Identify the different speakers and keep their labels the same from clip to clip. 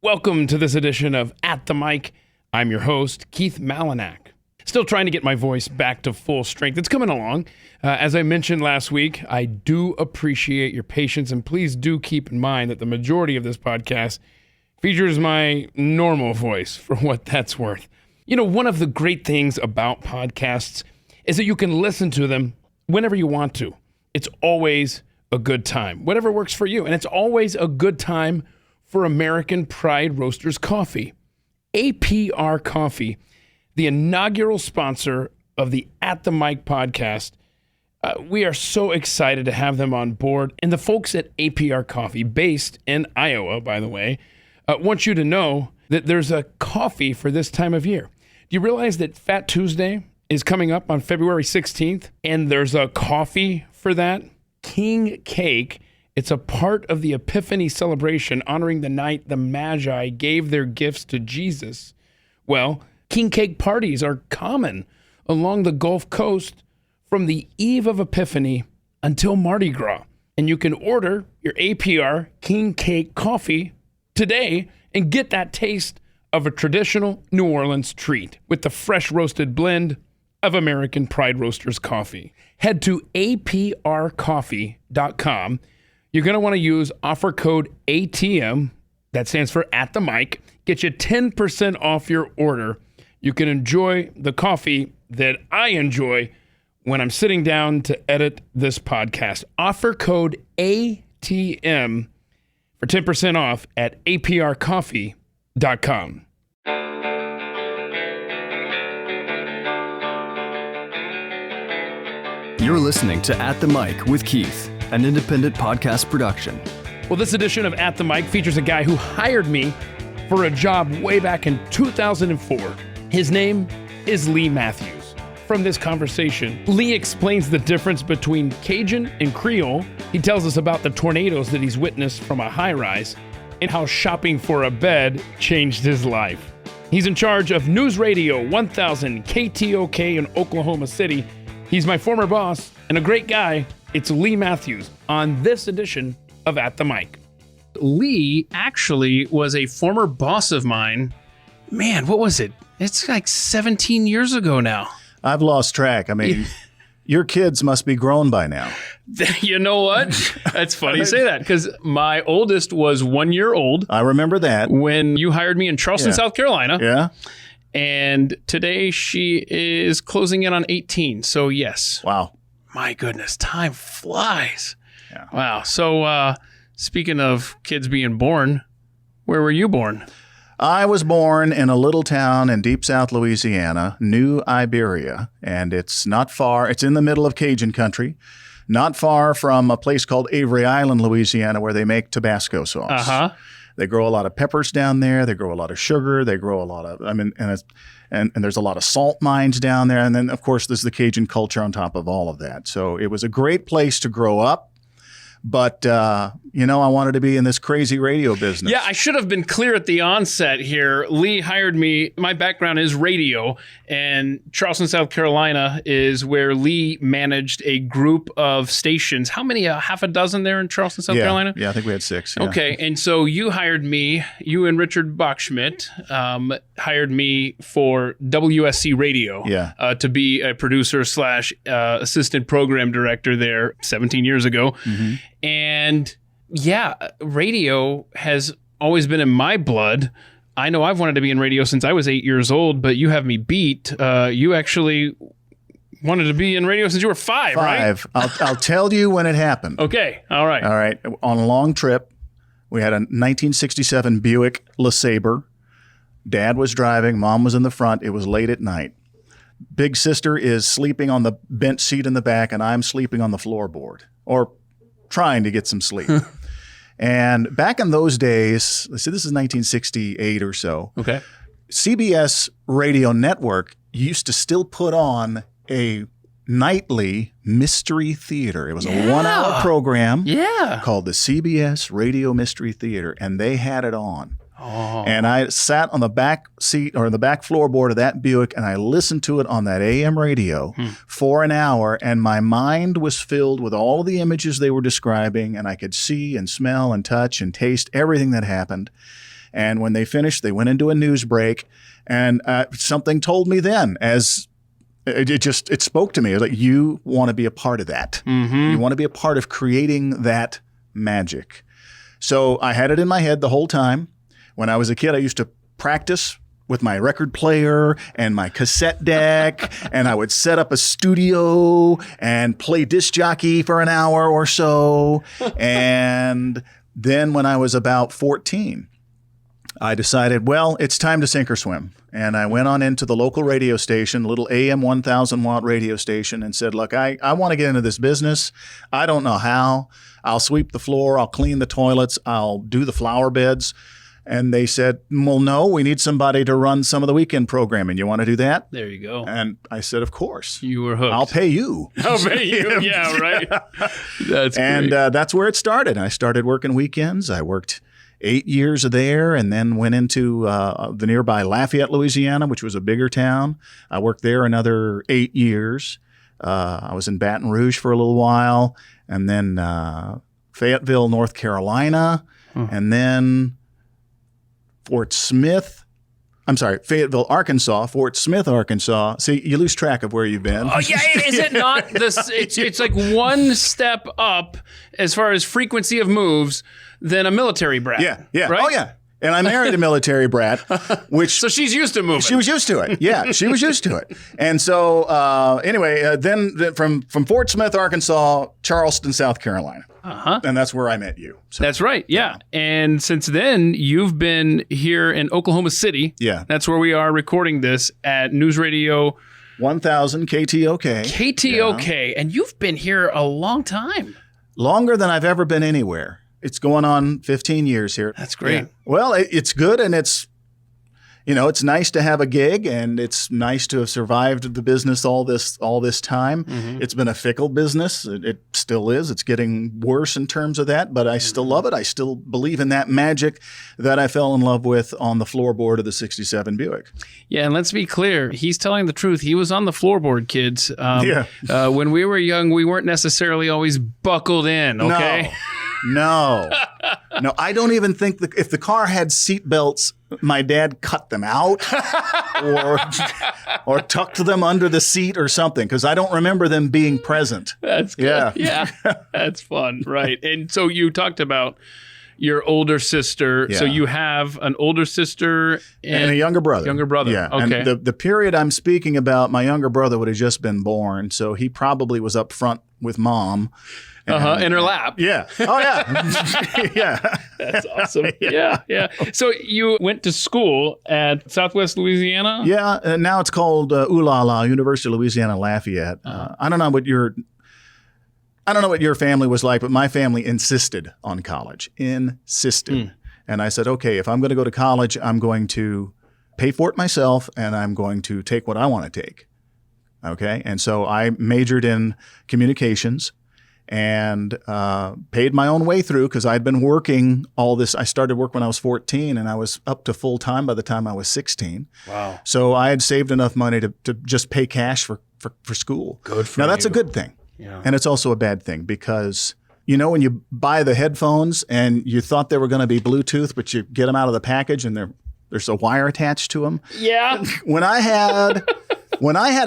Speaker 1: Welcome to this edition of At the Mic. I'm your host, Keith Malinak. Still trying to get my voice back to full strength. It's coming along. As I mentioned last week, I do appreciate your patience, and please do keep in mind that the majority of this podcast features my normal voice, for what that's worth. You know, one of the great things about podcasts is that you can listen to them whenever you want to. It's always a good time, whatever works for you. And it's always a good time for American Pride Roasters Coffee. APR Coffee, the inaugural sponsor of the At the Mic podcast. We are so excited to have them on board. And the folks at APR Coffee, based in Iowa, by the way, want you to know that there's a coffee for this time of year. Do you realize that Fat Tuesday is coming up on February 16th? And there's a coffee for that? King Cake. It's a part of the Epiphany celebration honoring the night the Magi gave their gifts to Jesus. Well, king cake parties are common along the Gulf Coast from the eve of Epiphany until Mardi Gras. And you can order your APR king cake coffee today and get that taste of a traditional New Orleans treat with the fresh roasted blend of American Pride Roasters coffee. Head to aprcoffee.com. You're going to want to use offer code ATM, that stands for At the Mic, get you 10% off your order. You can enjoy the coffee that I enjoy when I'm sitting down to edit this podcast. Offer code ATM for 10% off at aprcoffee.com.
Speaker 2: You're listening to At the Mic with Keith, an independent podcast production.
Speaker 1: Well, this edition of At the Mic features a guy who hired me for a job way back in 2004. His name is Lee Matthews. From this conversation, Lee explains the difference between Cajun and Creole. He tells us about the tornadoes that he's witnessed from a high-rise and how shopping for a bed changed his life. He's in charge of News Radio 1000 KTOK in Oklahoma City. He's my former boss and a great guy. It's Lee Matthews on this edition of At the Mic. Lee actually was a former boss of mine. Man, what was it? It's like 17 years ago now.
Speaker 3: I've lost track. I mean, your kids must be grown by now.
Speaker 1: You know what? That's funny you say that, because my oldest was 1 year old.
Speaker 3: I remember that.
Speaker 1: When you hired me in Charleston, South Carolina.
Speaker 3: Yeah.
Speaker 1: And today she is closing in on 18. So yes.
Speaker 3: Wow.
Speaker 1: My goodness, time flies.
Speaker 3: Yeah.
Speaker 1: Wow. So speaking of kids being born, where were you born?
Speaker 3: I was born in a little town in deep South Louisiana, New Iberia, and it's not far. It's in the middle of Cajun country, not far from a place called Avery Island, Louisiana, where they make Tabasco sauce.
Speaker 1: Uh-huh.
Speaker 3: They grow a lot of peppers down there. They grow a lot of sugar. They grow a lot of, and there's a lot of salt mines down there. And then, of course, there's the Cajun culture on top of all of that. So it was a great place to grow up. But, I wanted to be in this crazy radio business.
Speaker 1: Yeah, I should have been clear at the onset here. Lee hired me. My background is radio, and Charleston, South Carolina is where Lee managed a group of stations. How many? Half a dozen there in Charleston, South Carolina?
Speaker 3: Yeah, I think we had 6. Yeah.
Speaker 1: Okay, and so you hired me, you and Richard Bachschmidt hired me for WSC Radio to be a producer / assistant program director there 17 years ago. Mm-hmm. And yeah, radio has always been in my blood. I know I've wanted to be in radio since I was 8 years old, but you have me beat. You actually wanted to be in radio since you were 5, right?
Speaker 3: 5. I'll tell you when it happened.
Speaker 1: Okay. All right.
Speaker 3: All right. On a long trip, we had a 1967 Buick LeSabre. Dad was driving. Mom was in the front. It was late at night. Big sister is sleeping on the bench seat in the back, and I'm sleeping on the floorboard, or trying to get some sleep. And back in those days, so this is 1968 or so.
Speaker 1: Okay.
Speaker 3: CBS Radio Network used to still put on a nightly mystery theater. It was a 1-hour program called the CBS Radio Mystery Theater, and they had it on.
Speaker 1: Oh.
Speaker 3: And I sat on the back seat or the back floorboard of that Buick, and I listened to it on that AM radio for an hour, and my mind was filled with all the images they were describing, and I could see and smell and touch and taste everything that happened. And when they finished, they went into a news break. And something told me then, as it spoke to me. It was like, you want to be a part of that. You want to be a part of creating that magic. So I had it in my head the whole time. When I was a kid, I used to practice with my record player and my cassette deck, and I would set up a studio and play disc jockey for an hour or so. And then when I was about 14, I decided, well, it's time to sink or swim. And I went on into the local radio station, little AM 1,000 watt radio station, and said, look, I want to get into this business. I don't know how. I'll sweep the floor. I'll clean the toilets. I'll do the flower beds. And they said, well, no, we need somebody to run some of the weekend programming. You want to do that?
Speaker 1: There you go.
Speaker 3: And I said, of course.
Speaker 1: You were hooked.
Speaker 3: I'll pay you.
Speaker 1: I'll pay you. Yeah, right. That's great.
Speaker 3: And that's where it started. I started working weekends. I worked 8 years there and then went into the nearby Lafayette, Louisiana, which was a bigger town. I worked there another 8 years. I was in Baton Rouge for a little while, and then Fayetteville, North Carolina, and then Fayetteville, Arkansas, Fort Smith, Arkansas. See, you lose track of where you've been.
Speaker 1: Oh, yeah, is it not? It's like one step up as far as frequency of moves than a military brat.
Speaker 3: Yeah.
Speaker 1: Right?
Speaker 3: Oh, yeah. And I married a military brat, which...
Speaker 1: So she's used to moving.
Speaker 3: She was used to it. Yeah, she was used to it. And so, anyway, then from Fort Smith, Arkansas, Charleston, South Carolina. And that's where I met you. So,
Speaker 1: that's right. Yeah. And since then, you've been here in Oklahoma City.
Speaker 3: Yeah.
Speaker 1: That's where we are recording this at News Radio
Speaker 3: 1000 KTOK.
Speaker 1: KTOK. Yeah. And you've been here a long time.
Speaker 3: Longer than I've ever been anywhere. It's going on 15 years here.
Speaker 1: That's great.
Speaker 3: Yeah. Well, it's good, and it's nice to have a gig, and it's nice to have survived the business all this time. It's been a fickle business. It still is. It's getting worse in terms of that, but I still love it. I still believe in that magic that I fell in love with on the floorboard of the 67 Buick.
Speaker 1: Yeah, and let's be clear. He's telling the truth. He was on the floorboard, kids. When we were young, we weren't necessarily always buckled in, okay?
Speaker 3: No, I don't even think if the car had seat belts, my dad cut them out or tucked them under the seat or something, because I don't remember them being present.
Speaker 1: That's good. Yeah. That's fun. Right. And so you talked about your older sister.
Speaker 3: Yeah.
Speaker 1: So you have an older sister
Speaker 3: and a younger brother. Yeah.
Speaker 1: Okay.
Speaker 3: And the period I'm speaking about, my younger brother would have just been born, so he probably was up front with mom.
Speaker 1: In her lap.
Speaker 3: Yeah. Oh, yeah. Yeah.
Speaker 1: That's awesome. Yeah. So you went to school at Southwest Louisiana?
Speaker 3: Yeah. Now it's called ULala, University of Louisiana Lafayette. I don't know what your family was like, but my family insisted on college. And I said, okay, if I'm going to go to college, I'm going to pay for it myself, and I'm going to take what I want to take. Okay. And so I majored in communications and paid my own way through, because I'd been working all this. I started work when I was 14, and I was up to full time by the time I was 16.
Speaker 1: Wow.
Speaker 3: So I had saved enough money to just pay cash for school.
Speaker 1: Good for
Speaker 3: you. Now, that's a good thing.
Speaker 1: Yeah.
Speaker 3: And it's also a bad thing, because, when you buy the headphones and you thought they were going to be Bluetooth, but you get them out of the package and there's a wire attached to them.
Speaker 1: Yeah.
Speaker 3: When I had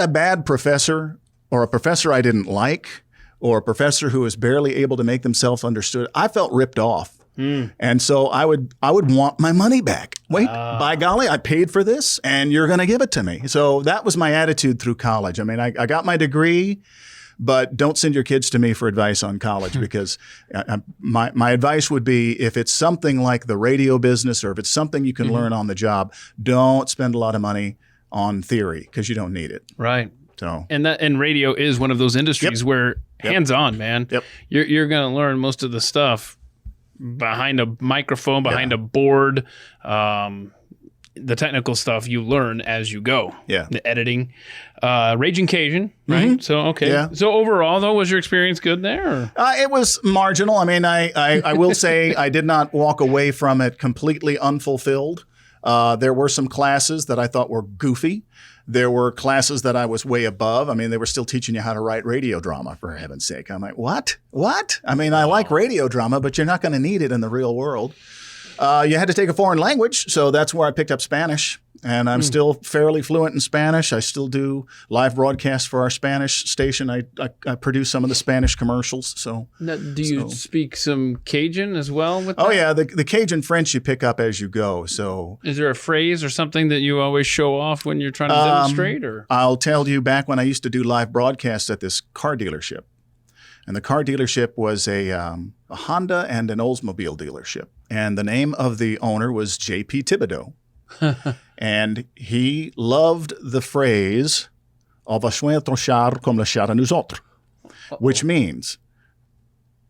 Speaker 3: a bad professor, or a professor I didn't like, or a professor who was barely able to make themselves understood, I felt ripped off. And so I would want my money back. Wait, by golly, I paid for this and you're going to give it to me. So that was my attitude through college. I mean, I got my degree, but don't send your kids to me for advice on college, because my advice would be, if it's something like the radio business, or if it's something you can learn on the job, don't spend a lot of money on theory, because you don't need it.
Speaker 1: Right.
Speaker 3: So,
Speaker 1: and radio is one of those industries where hands-on, man.
Speaker 3: Yep.
Speaker 1: You're going to learn most of the stuff behind a microphone, behind a board. The technical stuff you learn as you go.
Speaker 3: Yeah.
Speaker 1: The editing. Raging Cajun, right? So, okay.
Speaker 3: Yeah.
Speaker 1: So overall, though, was your experience good there? Or?
Speaker 3: It was marginal. I mean, I will say I did not walk away from it completely unfulfilled. There were some classes that I thought were goofy. There were classes that I was way above. I mean, they were still teaching you how to write radio drama, for heaven's sake. I'm like, what? I mean, I like radio drama, but you're not going to need it in the real world. You had to take a foreign language, so that's where I picked up Spanish. And I'm still fairly fluent in Spanish. I still do live broadcasts for our Spanish station. I produce some of the Spanish commercials. So,
Speaker 1: Now, do you speak some Cajun as well with that?
Speaker 3: oh yeah, the Cajun French you pick up as you go. So,
Speaker 1: Is there a phrase or something that you always show off when you're trying to demonstrate? Or
Speaker 3: I'll tell you back when I used to do live broadcasts at this car dealership. And the car dealership was a Honda and an Oldsmobile dealership. And the name of the owner was J.P. Thibodeau. And he loved the phrase, "On va soigner ton char comme le char à nous autres," which means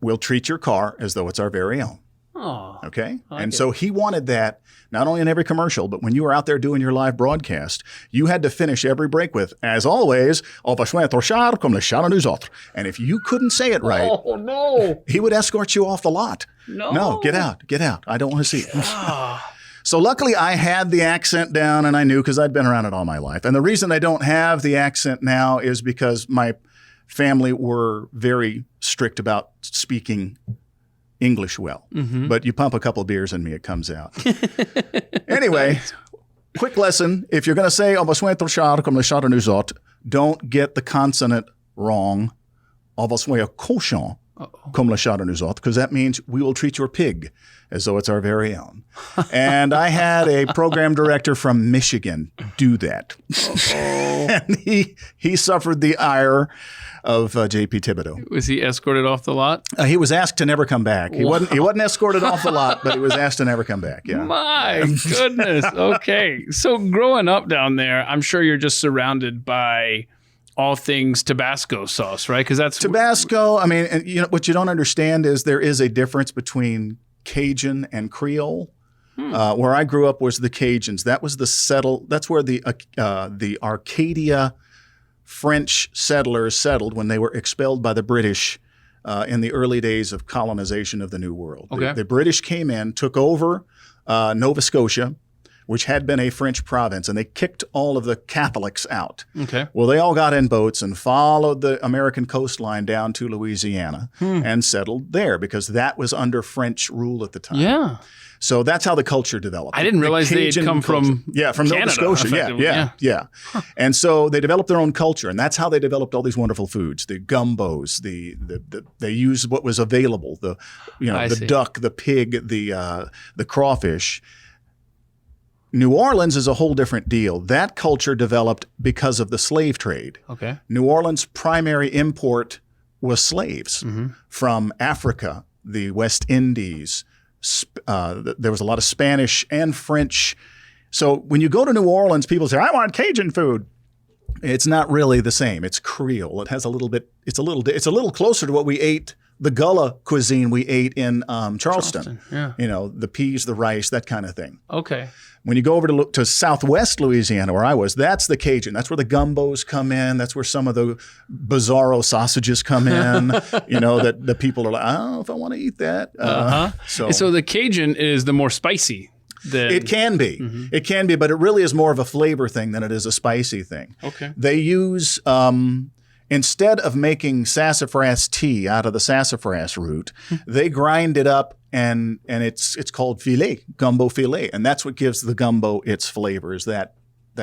Speaker 3: we'll treat your car as though it's our very own.
Speaker 1: oh,
Speaker 3: Okay?
Speaker 1: like
Speaker 3: And
Speaker 1: it.
Speaker 3: so he wanted that not only in every commercial, but when you were out there doing your live broadcast, you had to finish every break with, as always, "On va soigner ton char comme le char à nous autres." And if you couldn't say it right,
Speaker 1: oh no,
Speaker 3: he would escort you off the lot. No, get out. I don't want to see it. So luckily I had the accent down and I knew because I'd been around it all my life. And the reason I don't have the accent now is because my family were very strict about speaking English well. But you pump a couple beers in me, it comes out. Anyway, quick lesson. If you're going to say, "On va soigner ton char comme le char à nous autres," don't get the consonant wrong. "On va soigner cochon comme le char à nous autres," because that means we will treat your pig as though it's our very own. And I had a program director from Michigan do that. And he suffered the ire of J.P. Thibodeau.
Speaker 1: was he escorted off the lot?
Speaker 3: He was asked to never come back. He wasn't escorted off the lot, but he was asked to never come back. Yeah.
Speaker 1: My goodness. Okay. So growing up down there, I'm sure you're just surrounded by all things Tabasco sauce, right? Because that's
Speaker 3: Tabasco, I mean, and, what you don't understand is there is a difference between Cajun and Creole. Where I grew up was the Cajuns. That was that's where the Arcadia French settlers settled when they were expelled by the British in the early days of colonization of the New World.
Speaker 1: Okay.
Speaker 3: The British came in, took over Nova Scotia, which had been a French province, and they kicked all of the Catholics out.
Speaker 1: okay.
Speaker 3: Well, they all got in boats and followed the American coastline down to Louisiana and settled there because that was under French rule at the time.
Speaker 1: Yeah.
Speaker 3: So that's how the culture developed.
Speaker 1: I didn't realize they had
Speaker 3: Cajun
Speaker 1: come
Speaker 3: culture.
Speaker 1: from
Speaker 3: from
Speaker 1: Canada,
Speaker 3: Nova Scotia.
Speaker 1: effectively.
Speaker 3: Yeah. And so they developed their own culture, and that's how they developed all these wonderful foods. The gumbos, they used what was available. The
Speaker 1: see.
Speaker 3: duck, the pig, the crawfish. New Orleans is a whole different deal. That culture developed because of the slave trade.
Speaker 1: Okay.
Speaker 3: New Orleans' primary import was slaves from Africa, the West Indies. There was a lot of Spanish and French. So when you go to New Orleans, people say, "I want Cajun food." It's not really the same. It's Creole. It has a little bit. It's a little closer to what we ate. The Gullah cuisine we ate in Charleston.
Speaker 1: Yeah.
Speaker 3: The peas, the rice, that kind of thing.
Speaker 1: Okay.
Speaker 3: When you go over to Southwest Louisiana, where I was, that's the Cajun. That's where the gumbos come in. That's where some of the bizarro sausages come in. That the people are like, "I don't know if I want to eat that."
Speaker 1: So the Cajun is the more spicy.
Speaker 3: It can be. It can be, but it really is more of a flavor thing than it is a spicy thing.
Speaker 1: Okay.
Speaker 3: They use, instead of making sassafras tea out of the sassafras root, they grind it up and it's called filet, gumbo filet. And that's what gives the gumbo its flavor, is that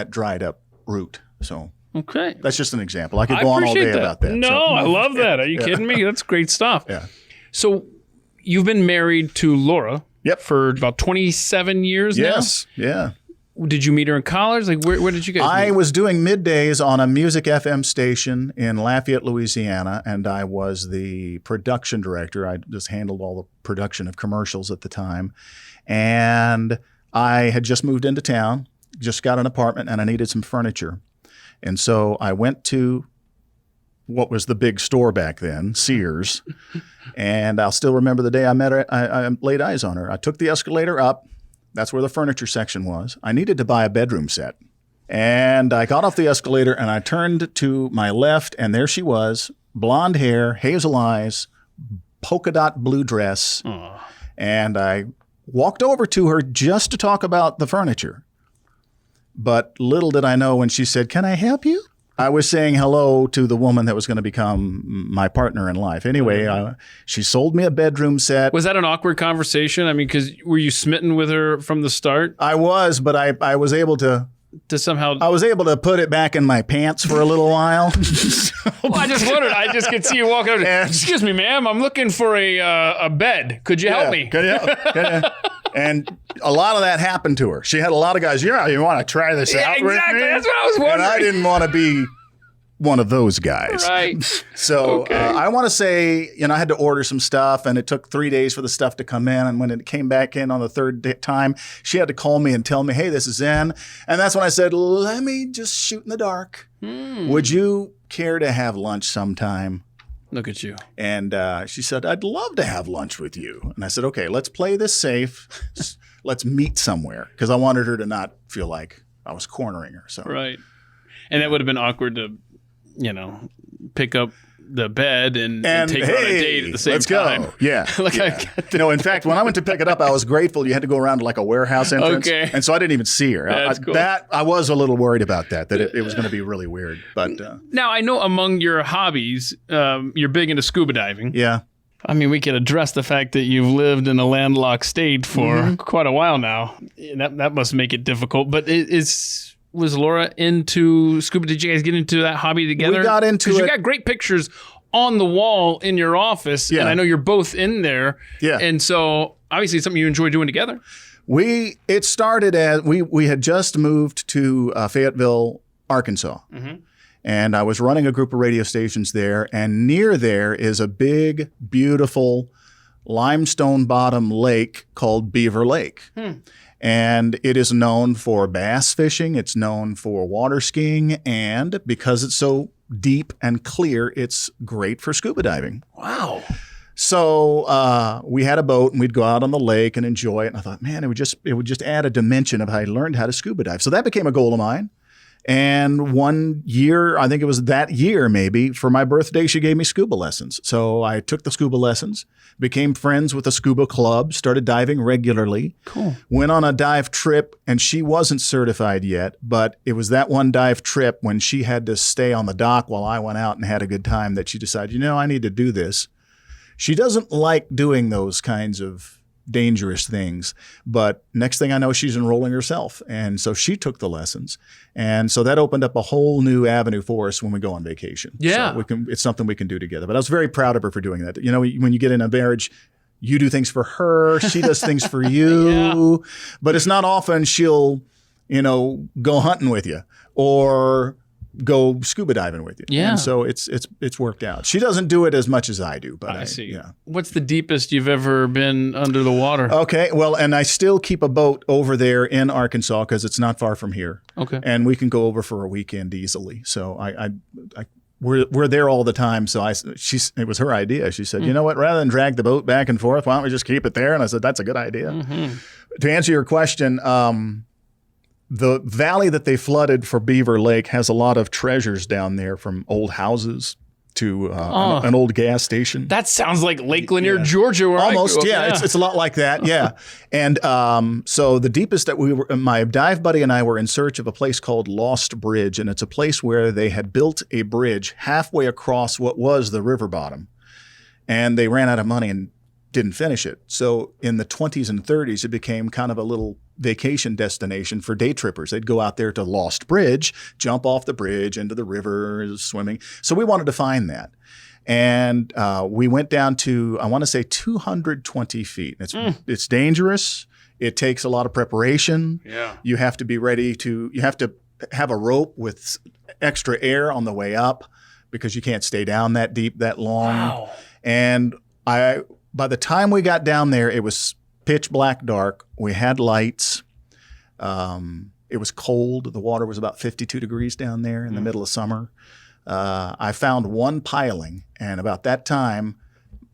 Speaker 3: dried up root. So
Speaker 1: Okay.
Speaker 3: that's just an example. I could go on all day about that.
Speaker 1: No, I love that. Are you kidding me? That's great stuff.
Speaker 3: Yeah.
Speaker 1: So you've been married to Laura.
Speaker 3: Yep.
Speaker 1: For about 27 years now?
Speaker 3: Yes. Yeah.
Speaker 1: Did you meet her in college? Like, where did you guys meet?
Speaker 3: I was doing middays on a music FM station in Lafayette, Louisiana, and I was the production director. I just handled all the production of commercials at the time. And I had just moved into town, just got an apartment, and I needed some furniture. And so I went to what was the big store back then, Sears. And I'll still remember the day I met her. I laid eyes on her. I took the escalator up. That's where the furniture section was. I needed to buy a bedroom set. And I got off the escalator and I turned to my left, and there she was, blonde hair, hazel eyes, polka dot blue dress.
Speaker 1: Aww.
Speaker 3: And I walked over to her just to talk about the furniture. But little did I know when she said, "Can I help you?" I was saying hello to the woman that was going to become my partner in life. Anyway, she sold me a bedroom set.
Speaker 1: Was that an awkward conversation? I mean, because were you smitten with her from the start?
Speaker 3: I was, but I was able to
Speaker 1: somehow.
Speaker 3: I was able to put it back in my pants for a little while.
Speaker 1: Well, I just wondered. I just could see you walking over. Excuse me, ma'am. I'm looking for a bed. Could you help me?
Speaker 3: Could you? And a lot of that happened to her. She had a lot of guys, you want to try this out with me?
Speaker 1: Exactly. That's what I was wondering.
Speaker 3: And I didn't want to be one of those guys.
Speaker 1: Right.
Speaker 3: So I want to say, I had to order some stuff, and it took 3 days for the stuff to come in. And when it came back in on the third time, she had to call me and tell me, hey, this is in. And that's when I said, let me just shoot in the dark. Would you care to have lunch sometime?
Speaker 1: Look at you.
Speaker 3: And she said, I'd love to have lunch with you. And I said, okay, let's play this safe. Let's meet somewhere. Because I wanted her to not feel like I was cornering her. So
Speaker 1: right. And that would have been awkward to, pick up the bed and take her on a date at the same time.
Speaker 3: Let's go. Yeah. In fact, when I went to pick it up, I was grateful you had to go around to like a warehouse entrance. Okay. And so I didn't even see her.
Speaker 1: That's cool.
Speaker 3: I was a little worried about that it was going to be really weird. But
Speaker 1: now I know among your hobbies, you're big into scuba diving.
Speaker 3: Yeah.
Speaker 1: I mean, we could address the fact that you've lived in a landlocked state for quite a while now. That must make it difficult. But was Laura into scuba? Did you guys get into that hobby together?
Speaker 3: We got into it.
Speaker 1: Because you got great pictures on the wall in your office, and I know you're both in there. Yeah. And so obviously it's something you enjoy doing together.
Speaker 3: It started as we had just moved to Fayetteville, Arkansas. And I was running a group of radio stations there, and near there is a big, beautiful limestone bottom lake called Beaver Lake. And it is known for bass fishing. It's known for water skiing. And because it's so deep and clear, it's great for scuba diving.
Speaker 1: Wow.
Speaker 3: So we had a boat, and we'd go out on the lake and enjoy it. And I thought, man, it would just add a dimension of how I learned how to scuba dive. So that became a goal of mine. And one year, I think it was that year maybe, for my birthday, she gave me scuba lessons. So I took the scuba lessons, became friends with a scuba club, started diving regularly.
Speaker 1: Cool.
Speaker 3: Went on a dive trip, and she wasn't certified yet, but it was that one dive trip when she had to stay on the dock while I went out and had a good time that she decided, I need to do this. She doesn't like doing those kinds of dangerous things, but next thing I know, she's enrolling herself. And so she took the lessons. And so that opened up a whole new avenue for us when we go on vacation.
Speaker 1: Yeah.
Speaker 3: So it's something we can do together. But I was very proud of her for doing that. When you get in a marriage, you do things for her, she does things for you, but it's not often she'll, go hunting with you or go scuba diving with you.
Speaker 1: Yeah.
Speaker 3: And so it's worked out. She doesn't do it as much as I do, but
Speaker 1: I see.
Speaker 3: Yeah.
Speaker 1: What's the deepest you've ever been under the water?
Speaker 3: Okay. Well, and I still keep a boat over there in Arkansas because it's not far from here.
Speaker 1: Okay.
Speaker 3: And we can go over for a weekend easily. So we're there all the time. So it was her idea. She said, you know what, rather than drag the boat back and forth, why don't we just keep it there? And I said, that's a good idea. To answer your question, the valley that they flooded for Beaver Lake has a lot of treasures down there, from old houses to an old gas station.
Speaker 1: That sounds like Lake Lanier, Georgia. Where
Speaker 3: almost,
Speaker 1: I grew up.
Speaker 3: yeah. It's a lot like that, yeah. And so the deepest that my dive buddy and I were in search of a place called Lost Bridge, and it's a place where they had built a bridge halfway across what was the river bottom, and they ran out of money and didn't finish it. So in the 20s and 30s, it became kind of a little vacation destination for day trippers. They'd go out there to Lost Bridge, jump off the bridge into the river, swimming. So we wanted to find that. And we went down to, I want to say 220 feet. It's dangerous. It takes a lot of preparation.
Speaker 1: Yeah.
Speaker 3: You have to be ready you have to have a rope with extra air on the way up because you can't stay down that deep, that long.
Speaker 1: Wow.
Speaker 3: And by the time we got down there, it was pitch black dark. We had lights. It was cold. The water was about 52 degrees down there in the middle of summer. I found one piling, and about that time,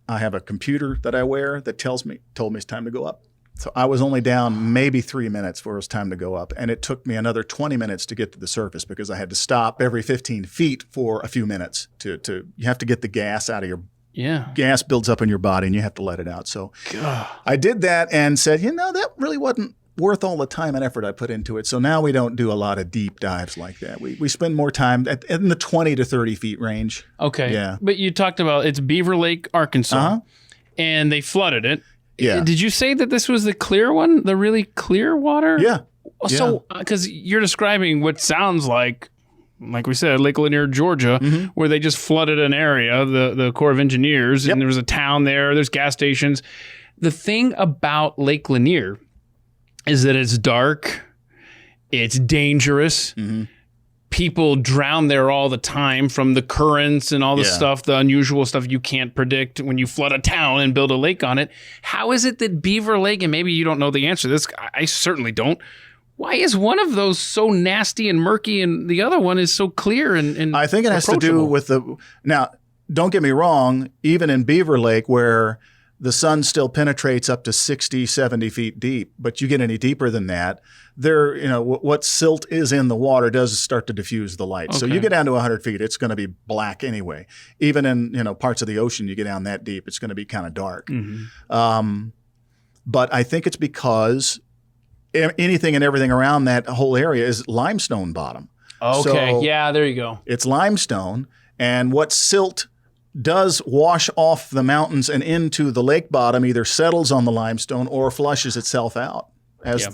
Speaker 3: I have a computer that I wear that told me it's time to go up. So I was only down maybe 3 minutes before it was time to go up, and it took me another 20 minutes to get to the surface because I had to stop every 15 feet for a few minutes you have to get the gas out of your gas builds up in your body and you have to let it out. So I did that and said, that really wasn't worth all the time and effort I put into it. So now we don't do a lot of deep dives like that. We spend more time in the 20 to 30 feet range.
Speaker 1: Okay.
Speaker 3: Yeah.
Speaker 1: But you talked about it's Beaver Lake, Arkansas, and they flooded it.
Speaker 3: Yeah.
Speaker 1: Did you say that this was the clear one, the really clear water?
Speaker 3: Yeah.
Speaker 1: So, because you're describing what sounds like we said, Lake Lanier, Georgia, where they just flooded an area, the Corps of Engineers, and there was a town there, there's gas stations. The thing about Lake Lanier is that it's dark, it's dangerous. People drown there all the time from the currents and all the stuff, the unusual stuff you can't predict when you flood a town and build a lake on it. How is it that Beaver Lake, and maybe you don't know the answer to this, I certainly don't, why is one of those so nasty and murky and the other one is so clear and
Speaker 3: I think it has to do with now, don't get me wrong, even in Beaver Lake where the sun still penetrates up to 60, 70 feet deep, but you get any deeper than that, what silt is in the water does start to diffuse the light. Okay. So you get down to 100 feet, it's going to be black anyway. Even in, parts of the ocean, you get down that deep, it's going to be kind of dark. But I think it's because anything and everything around that whole area is limestone bottom.
Speaker 1: Okay,
Speaker 3: so
Speaker 1: yeah, there you go.
Speaker 3: It's limestone, and what silt does wash off the mountains and into the lake bottom either settles on the limestone or flushes itself out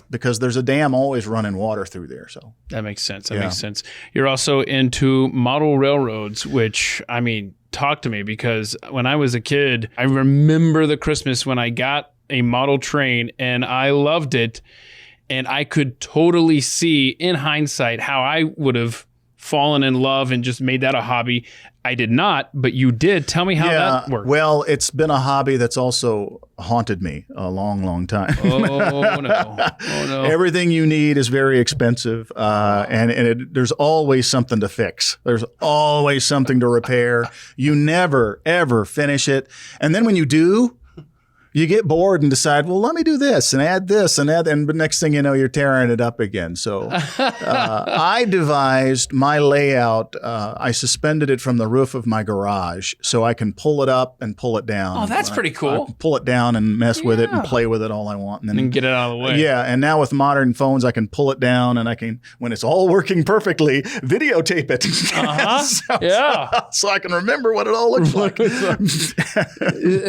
Speaker 3: because there's a dam always running water through there. So
Speaker 1: that makes sense. That makes sense. You're also into model railroads, which, I mean, talk to me, because when I was a kid, I remember the Christmas when I got a model train and I loved it. And I could totally see in hindsight how I would have fallen in love and just made that a hobby. I did not, but you did. Tell me how that worked.
Speaker 3: Well, it's been a hobby that's also haunted me a long, long time.
Speaker 1: Oh, no.
Speaker 3: Everything you need is very expensive, and there's always something to fix. There's always something to repair. You never, ever finish it. And then when you do, you get bored and decide, well, let me do this and add this and add, and the next thing you know, you're tearing it up again. So I devised my layout. I suspended it from the roof of my garage so I can pull it up and pull it down.
Speaker 1: Oh, that's pretty cool.
Speaker 3: I pull it down and mess with it and play with it all I want.
Speaker 1: And then get it out of the way.
Speaker 3: Yeah, and now with modern phones, I can pull it down and I can, when it's all working perfectly, videotape it. So I can remember what it all looks like.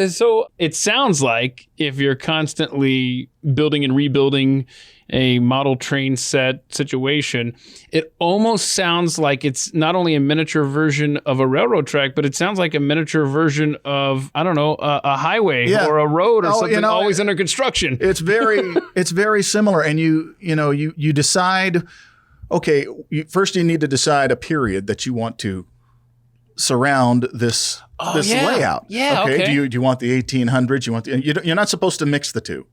Speaker 1: So it sounds like if you're constantly building and rebuilding a model train set situation, it almost sounds like it's not only a miniature version of a railroad track, but it sounds like a miniature version of, I don't know, a highway or a road or something always under construction.
Speaker 3: It's very similar. And you decide, okay, first you need to decide a period that you want to surround this layout.
Speaker 1: Yeah. Okay.
Speaker 3: Do you want the 1800s? You're not supposed to mix the two.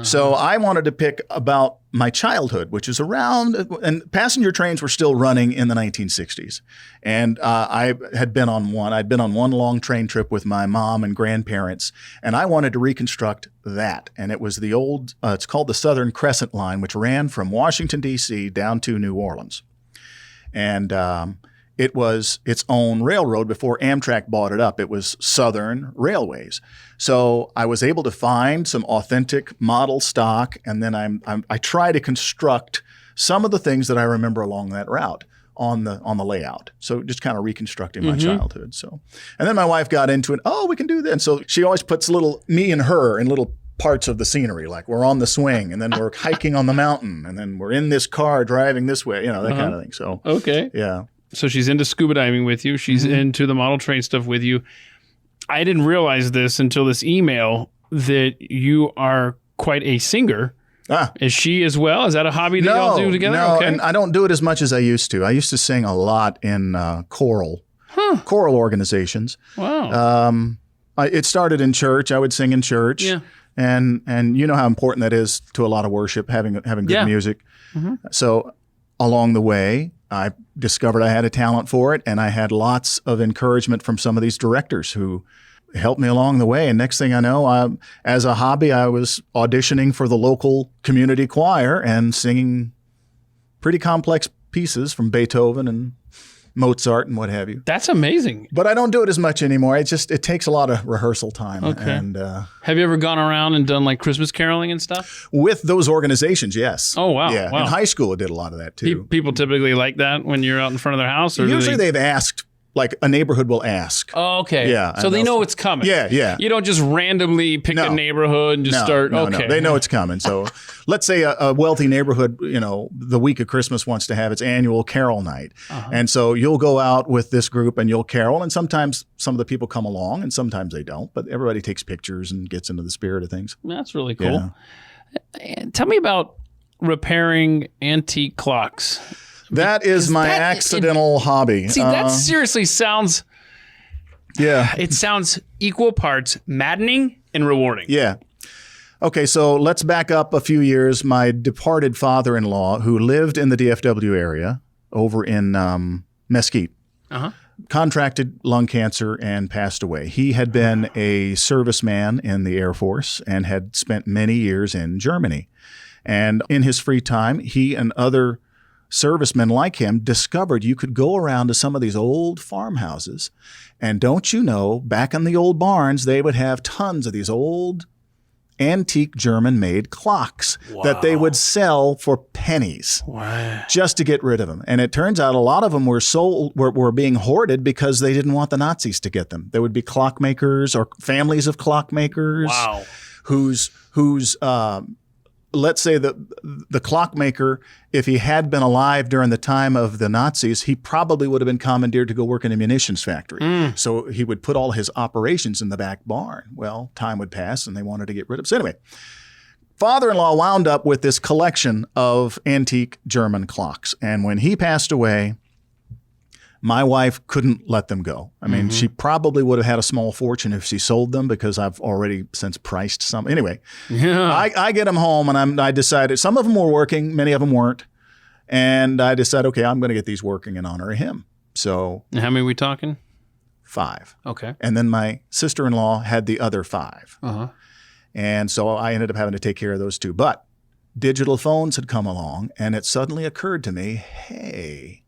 Speaker 3: So I wanted to pick about my childhood, which is around, and passenger trains were still running in the 1960s. And I had been on one. I'd been on one long train trip with my mom and grandparents, and I wanted to reconstruct that. And it was the old, it's called the Southern Crescent Line, which ran from Washington, D.C. down to New Orleans. And it was its own railroad before Amtrak bought it up. It was Southern Railways. So I was able to find some authentic model stock, and then I try to construct some of the things that I remember along that route on the layout. So just kind of reconstructing my childhood. So, and then my wife got into it. Oh, we can do that. And so she always puts me and her in little parts of the scenery, like we're on the swing, and then we're hiking on the mountain, and then we're in this car driving this way, that kind of thing. So
Speaker 1: okay,
Speaker 3: yeah.
Speaker 1: So she's into scuba diving with you. She's into the model train stuff with you. I didn't realize this until this email that you are quite a singer. Is she as well? Is that a hobby that y'all do together?
Speaker 3: No,
Speaker 1: okay.
Speaker 3: And I don't do it as much as I used to. I used to sing a lot in choral organizations.
Speaker 1: Wow.
Speaker 3: It started in church. I would sing in church.
Speaker 1: Yeah.
Speaker 3: And you know how important that is to a lot of worship, having good music. So along the way, I discovered I had a talent for it, and I had lots of encouragement from some of these directors who helped me along the way. And next thing I know, as a hobby, I was auditioning for the local community choir and singing pretty complex pieces from Beethoven and Mozart and what have you.
Speaker 1: That's amazing.
Speaker 3: But I don't do it as much anymore. It takes a lot of rehearsal time.
Speaker 1: Okay.
Speaker 3: And
Speaker 1: have you ever gone around and done like Christmas caroling and stuff?
Speaker 3: with those organizations, yes.
Speaker 1: Oh, wow.
Speaker 3: Yeah.
Speaker 1: Wow.
Speaker 3: In high school, I did a lot of that too.
Speaker 1: People typically like that when you're out in front of their house? Or
Speaker 3: Usually they've asked, like a neighborhood will ask.
Speaker 1: Oh, okay.
Speaker 3: Yeah,
Speaker 1: So
Speaker 3: and
Speaker 1: they
Speaker 3: they'll-
Speaker 1: know it's coming.
Speaker 3: Yeah.
Speaker 1: You don't just randomly pick a
Speaker 3: No.
Speaker 1: neighborhood and just start.
Speaker 3: No,
Speaker 1: okay.
Speaker 3: they know it's coming. So let's say a wealthy neighborhood, the week of Christmas wants to have its annual carol night. And so you'll go out with this group and you'll carol. And sometimes some of the people come along and sometimes they don't. But everybody takes pictures and gets into the spirit of things.
Speaker 1: That's really cool. And tell me about repairing antique clocks.
Speaker 3: That is my
Speaker 1: that-
Speaker 3: accidental hobby.
Speaker 1: See, that seriously sounds,
Speaker 3: Yeah.
Speaker 1: it sounds equal parts maddening and rewarding.
Speaker 3: Yeah. Okay, so let's back up a few years. My departed father-in-law, who lived in the DFW area over in Mesquite, contracted lung cancer and passed away. He had been a serviceman in the Air Force and had spent many years in Germany. And in his free time, he and other servicemen like him discovered you could go around to some of these old farmhouses. And don't you know, back in the old barns, they would have tons of these old antique German-made clocks that they would sell for pennies just to get rid of them. And it turns out a lot of them were being hoarded because they didn't want the Nazis to get them. There would be clockmakers or families of clockmakers whose let's say the clockmaker, if he had been alive during the time of the Nazis, he probably would have been commandeered to go work in a munitions factory. So he would put all his operations in the back barn. Well, time would pass and they wanted to get rid of him. So anyway, father-in-law wound up with this collection of antique German clocks. And when he passed away, my wife couldn't let them go. I mean, she probably would have had a small fortune if she sold them because I've already since priced some. Anyway, I get them home and I decided some of them were working, many of them weren't. And I decided, okay, I'm going to get these working in honor of him. So
Speaker 1: And how many are we talking?
Speaker 3: 5.
Speaker 1: Okay.
Speaker 3: And then my sister-in-law had the other 5. And so I ended up having to take care of those 2. But digital phones had come along and it suddenly occurred to me, hey,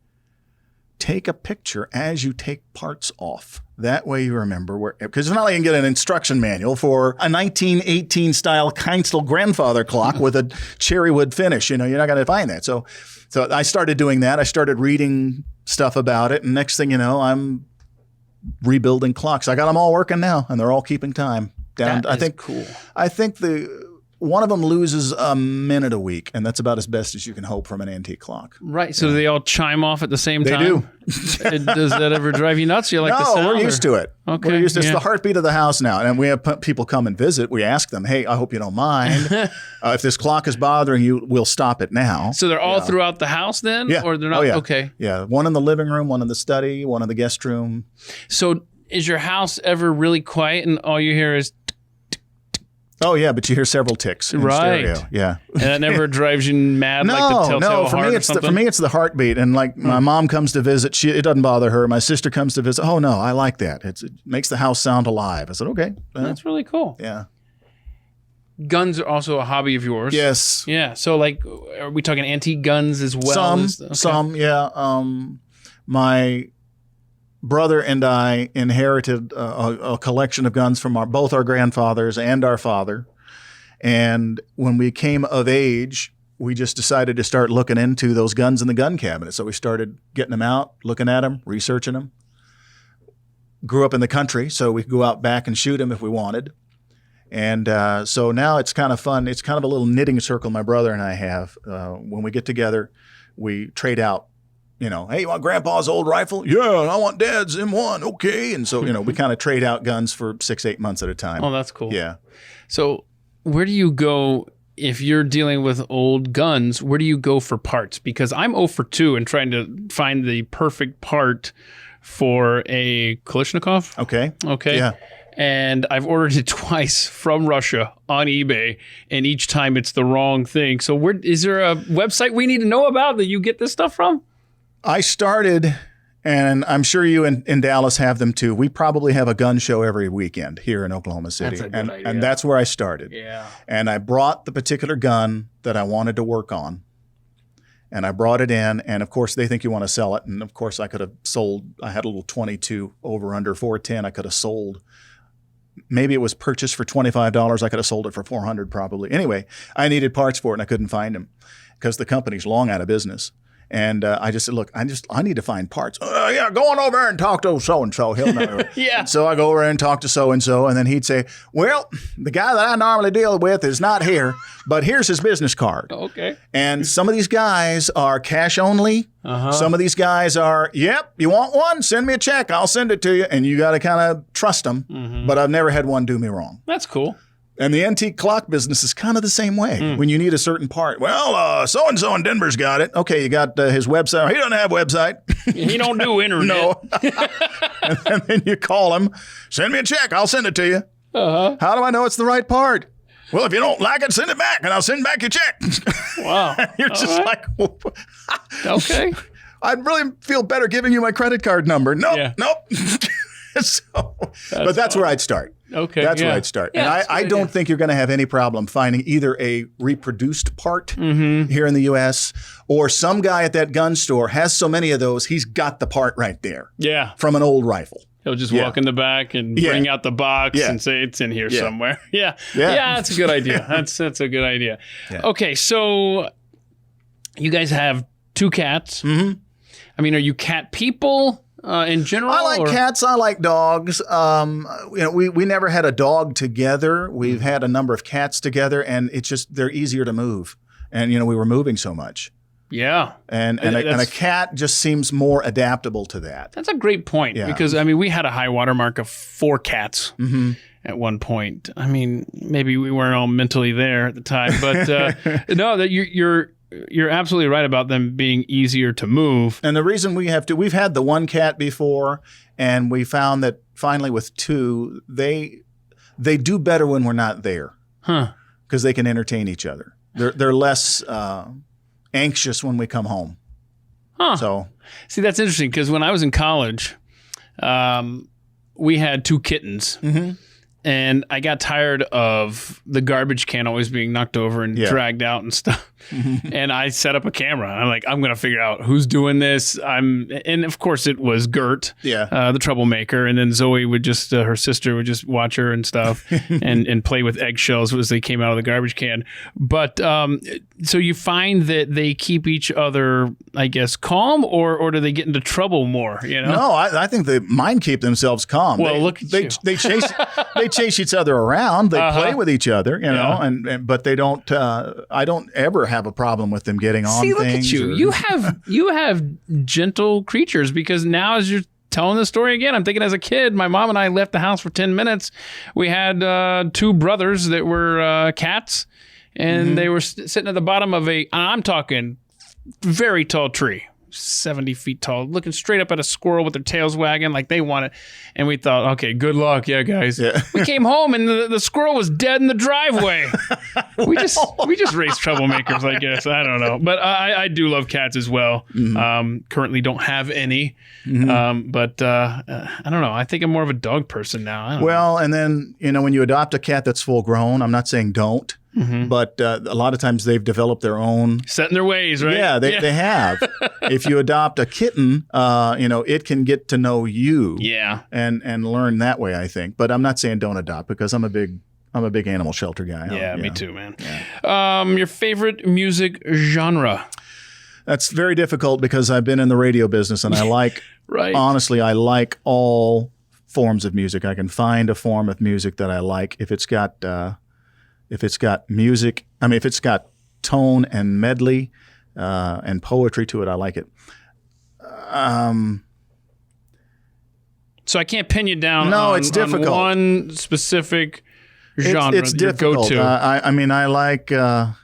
Speaker 3: take a picture as you take parts off. That way you remember where, because it's not like you can get an instruction manual for a 1918 style Keinzel grandfather clock with a cherry wood finish. You're not going to find that. So I started doing that. I started reading stuff about it. And next thing you know, I'm rebuilding clocks. I got them all working now and they're all keeping time.
Speaker 1: That is cool.
Speaker 3: I think one of them loses a minute a week, and that's about as best as you can hope from an antique clock.
Speaker 1: Right. So they all chime off at the same time?
Speaker 3: They do.
Speaker 1: Does that ever drive you nuts? You like the sound?
Speaker 3: No, we're used to it.
Speaker 1: Okay.
Speaker 3: We're used to it. It's
Speaker 1: Yeah.
Speaker 3: the heartbeat of the house now. And we have people come and visit. We ask them, hey, I hope you don't mind. If this clock is bothering you, we'll stop it now.
Speaker 1: So they're all throughout the house then?
Speaker 3: Yeah.
Speaker 1: Or they're not?
Speaker 3: Oh, yeah.
Speaker 1: Okay.
Speaker 3: Yeah. One in the living room, one in the study, one in the guest room.
Speaker 1: So is your house ever really quiet and all you hear is,
Speaker 3: Oh, yeah, but you hear several ticks in stereo. Yeah.
Speaker 1: and that never drives you mad like the telltale
Speaker 3: for
Speaker 1: heart
Speaker 3: me
Speaker 1: or
Speaker 3: it's
Speaker 1: something?
Speaker 3: for me it's the heartbeat. And like my mom comes to visit, it doesn't bother her. My sister comes to visit. Oh no, I like that. It makes the house sound alive. I said, okay.
Speaker 1: That's really cool.
Speaker 3: Yeah.
Speaker 1: Guns are also a hobby of yours.
Speaker 3: Yes.
Speaker 1: Yeah. So like, are we talking antique guns as well?
Speaker 3: Some, yeah. My brother and I inherited a collection of guns from both our grandfathers and our father. And when we came of age, we just decided to start looking into those guns in the gun cabinet. So we started getting them out, looking at them, researching them. Grew up in the country, so we could go out back and shoot them if we wanted. And so now it's kind of fun. It's kind of a little knitting circle my brother and I have. When we get together, we trade out. Hey, you want Grandpa's old rifle? Yeah, I want Dad's M1. Okay. And so, we kind of trade out guns for 6-8 months at a time.
Speaker 1: Oh, that's cool.
Speaker 3: Yeah.
Speaker 1: So where do you go if you're dealing with old guns? Where do you go for parts? Because I'm 0 for 2 in trying to find the perfect part for a Kalashnikov.
Speaker 3: Okay. Yeah.
Speaker 1: And I've ordered it twice from Russia on eBay, and each time it's the wrong thing. So is there a website we need to know about that you get this stuff from?
Speaker 3: I started, and I'm sure you in Dallas have them too. We probably have a gun show every weekend here in Oklahoma City.
Speaker 1: That's a good idea.
Speaker 3: And that's where I started.
Speaker 1: Yeah.
Speaker 3: And I brought the particular gun that I wanted to work on. And I brought it in, and of course they think you want to sell it. And of course I could have sold, I had a little 22 over under 410. I could have sold, maybe it was purchased for $25. I could have sold it for $400 probably. Anyway, I needed parts for it and I couldn't find them because the company's long out of business. And I just said, look, I need to find parts. Yeah, go on over and talk to so-and-so. He'll know.
Speaker 1: Yeah.
Speaker 3: So I go over and talk to so-and-so, and then he'd say, well, the guy that I normally deal with is not here, but here's his business card.
Speaker 1: Okay.
Speaker 3: And some of these guys are cash only. Some of these guys are, yep, you want one? Send me a check. I'll send it to you. And you got to kind of trust them. But I've never had one do me wrong.
Speaker 1: That's cool.
Speaker 3: And the antique clock business is kind of the same way. When you need a certain part, well, so-and-so in Denver's got it. Okay, you got his website. He doesn't have a website.
Speaker 1: He don't do internet.
Speaker 3: No. And then you call him, send me a check. I'll send it to you. How do I know it's the right part? Well, if you don't like it, send it back, and I'll send back your check.
Speaker 1: Wow.
Speaker 3: You're just like,
Speaker 1: Okay.
Speaker 3: I'd really feel better giving you my credit card number. Nope, nope. But that's where I'd start.
Speaker 1: Okay.
Speaker 3: That's where I'd start.
Speaker 1: Yeah,
Speaker 3: and I don't think you're going to have any problem finding either a reproduced part here in the U.S. or some guy at that gun store has so many of those, he's got the part right there.
Speaker 1: Yeah.
Speaker 3: From an old rifle.
Speaker 1: He'll just walk in the back and bring out the box and say it's in here somewhere. Yeah. That's a good idea. That's a good idea.
Speaker 3: Yeah.
Speaker 1: Okay, so you guys have 2 cats. I mean, are you cat people? In general,
Speaker 3: I like cats. I like dogs. We never had a dog together. We've had a number of cats together, and it's just they're easier to move. And we were moving so much.
Speaker 1: Yeah,
Speaker 3: and a cat just seems more adaptable to that.
Speaker 1: That's a great point because I mean we had a high water mark of 4 cats at one point. I mean maybe we weren't all mentally there at the time, but no, that you're absolutely right about them being easier to move.
Speaker 3: And the reason we've had the 1 cat before, and we found that finally with 2, they do better when we're not there. Because they can entertain each other. They're less anxious when we come home. So
Speaker 1: see, that's interesting because when I was in college, we had 2 kittens. And I got tired of the garbage can always being knocked over and dragged out and stuff. And I set up a camera. I'm like, I'm going to figure out who's doing this. And of course it was Gert, the troublemaker. And then Zoe would just, her sister would just watch her and stuff and play with eggshells as they came out of the garbage can. But so you find that they keep each other, I guess, calm or do they get into trouble more?
Speaker 3: No, I think mine keep themselves calm.
Speaker 1: Well, look at
Speaker 3: they chase they chase each other around. They play with each other, and but they don't. I don't ever have a problem with them getting on things.
Speaker 1: See, look at you. You have gentle creatures because now as you're telling the story again, I'm thinking as a kid, my mom and I left the house for 10 minutes. We had 2 brothers that were cats, and they were sitting at the bottom of I'm talking very tall tree. 70 feet tall, looking straight up at a squirrel with their tails wagging like they want it. And we thought, okay, good luck. Yeah, guys. Yeah. We came home and the squirrel was dead in the driveway. we just raised troublemakers, I guess. I don't know. But I do love cats as well. Currently don't have any. But I don't know. I think I'm more of a dog person now. I don't know.
Speaker 3: And then, when you adopt a cat that's full grown, I'm not saying don't. But a lot of times they've developed their own
Speaker 1: set in their ways, right?
Speaker 3: Yeah, they have. If you adopt a kitten, it can get to know you, and learn that way. I think, but I'm not saying don't adopt because I'm a big animal shelter guy.
Speaker 1: Yeah, me too, man. Yeah. Your favorite music genre?
Speaker 3: That's very difficult because I've been in the radio business and I like. Honestly, I like all forms of music. I can find a form of music that I like if it's got music, if it's got tone and medley and poetry to it, I like it.
Speaker 1: So I can't pin you down
Speaker 3: it's difficult.
Speaker 1: On one specific genre
Speaker 3: it's difficult.
Speaker 1: Go-to.
Speaker 3: I like, I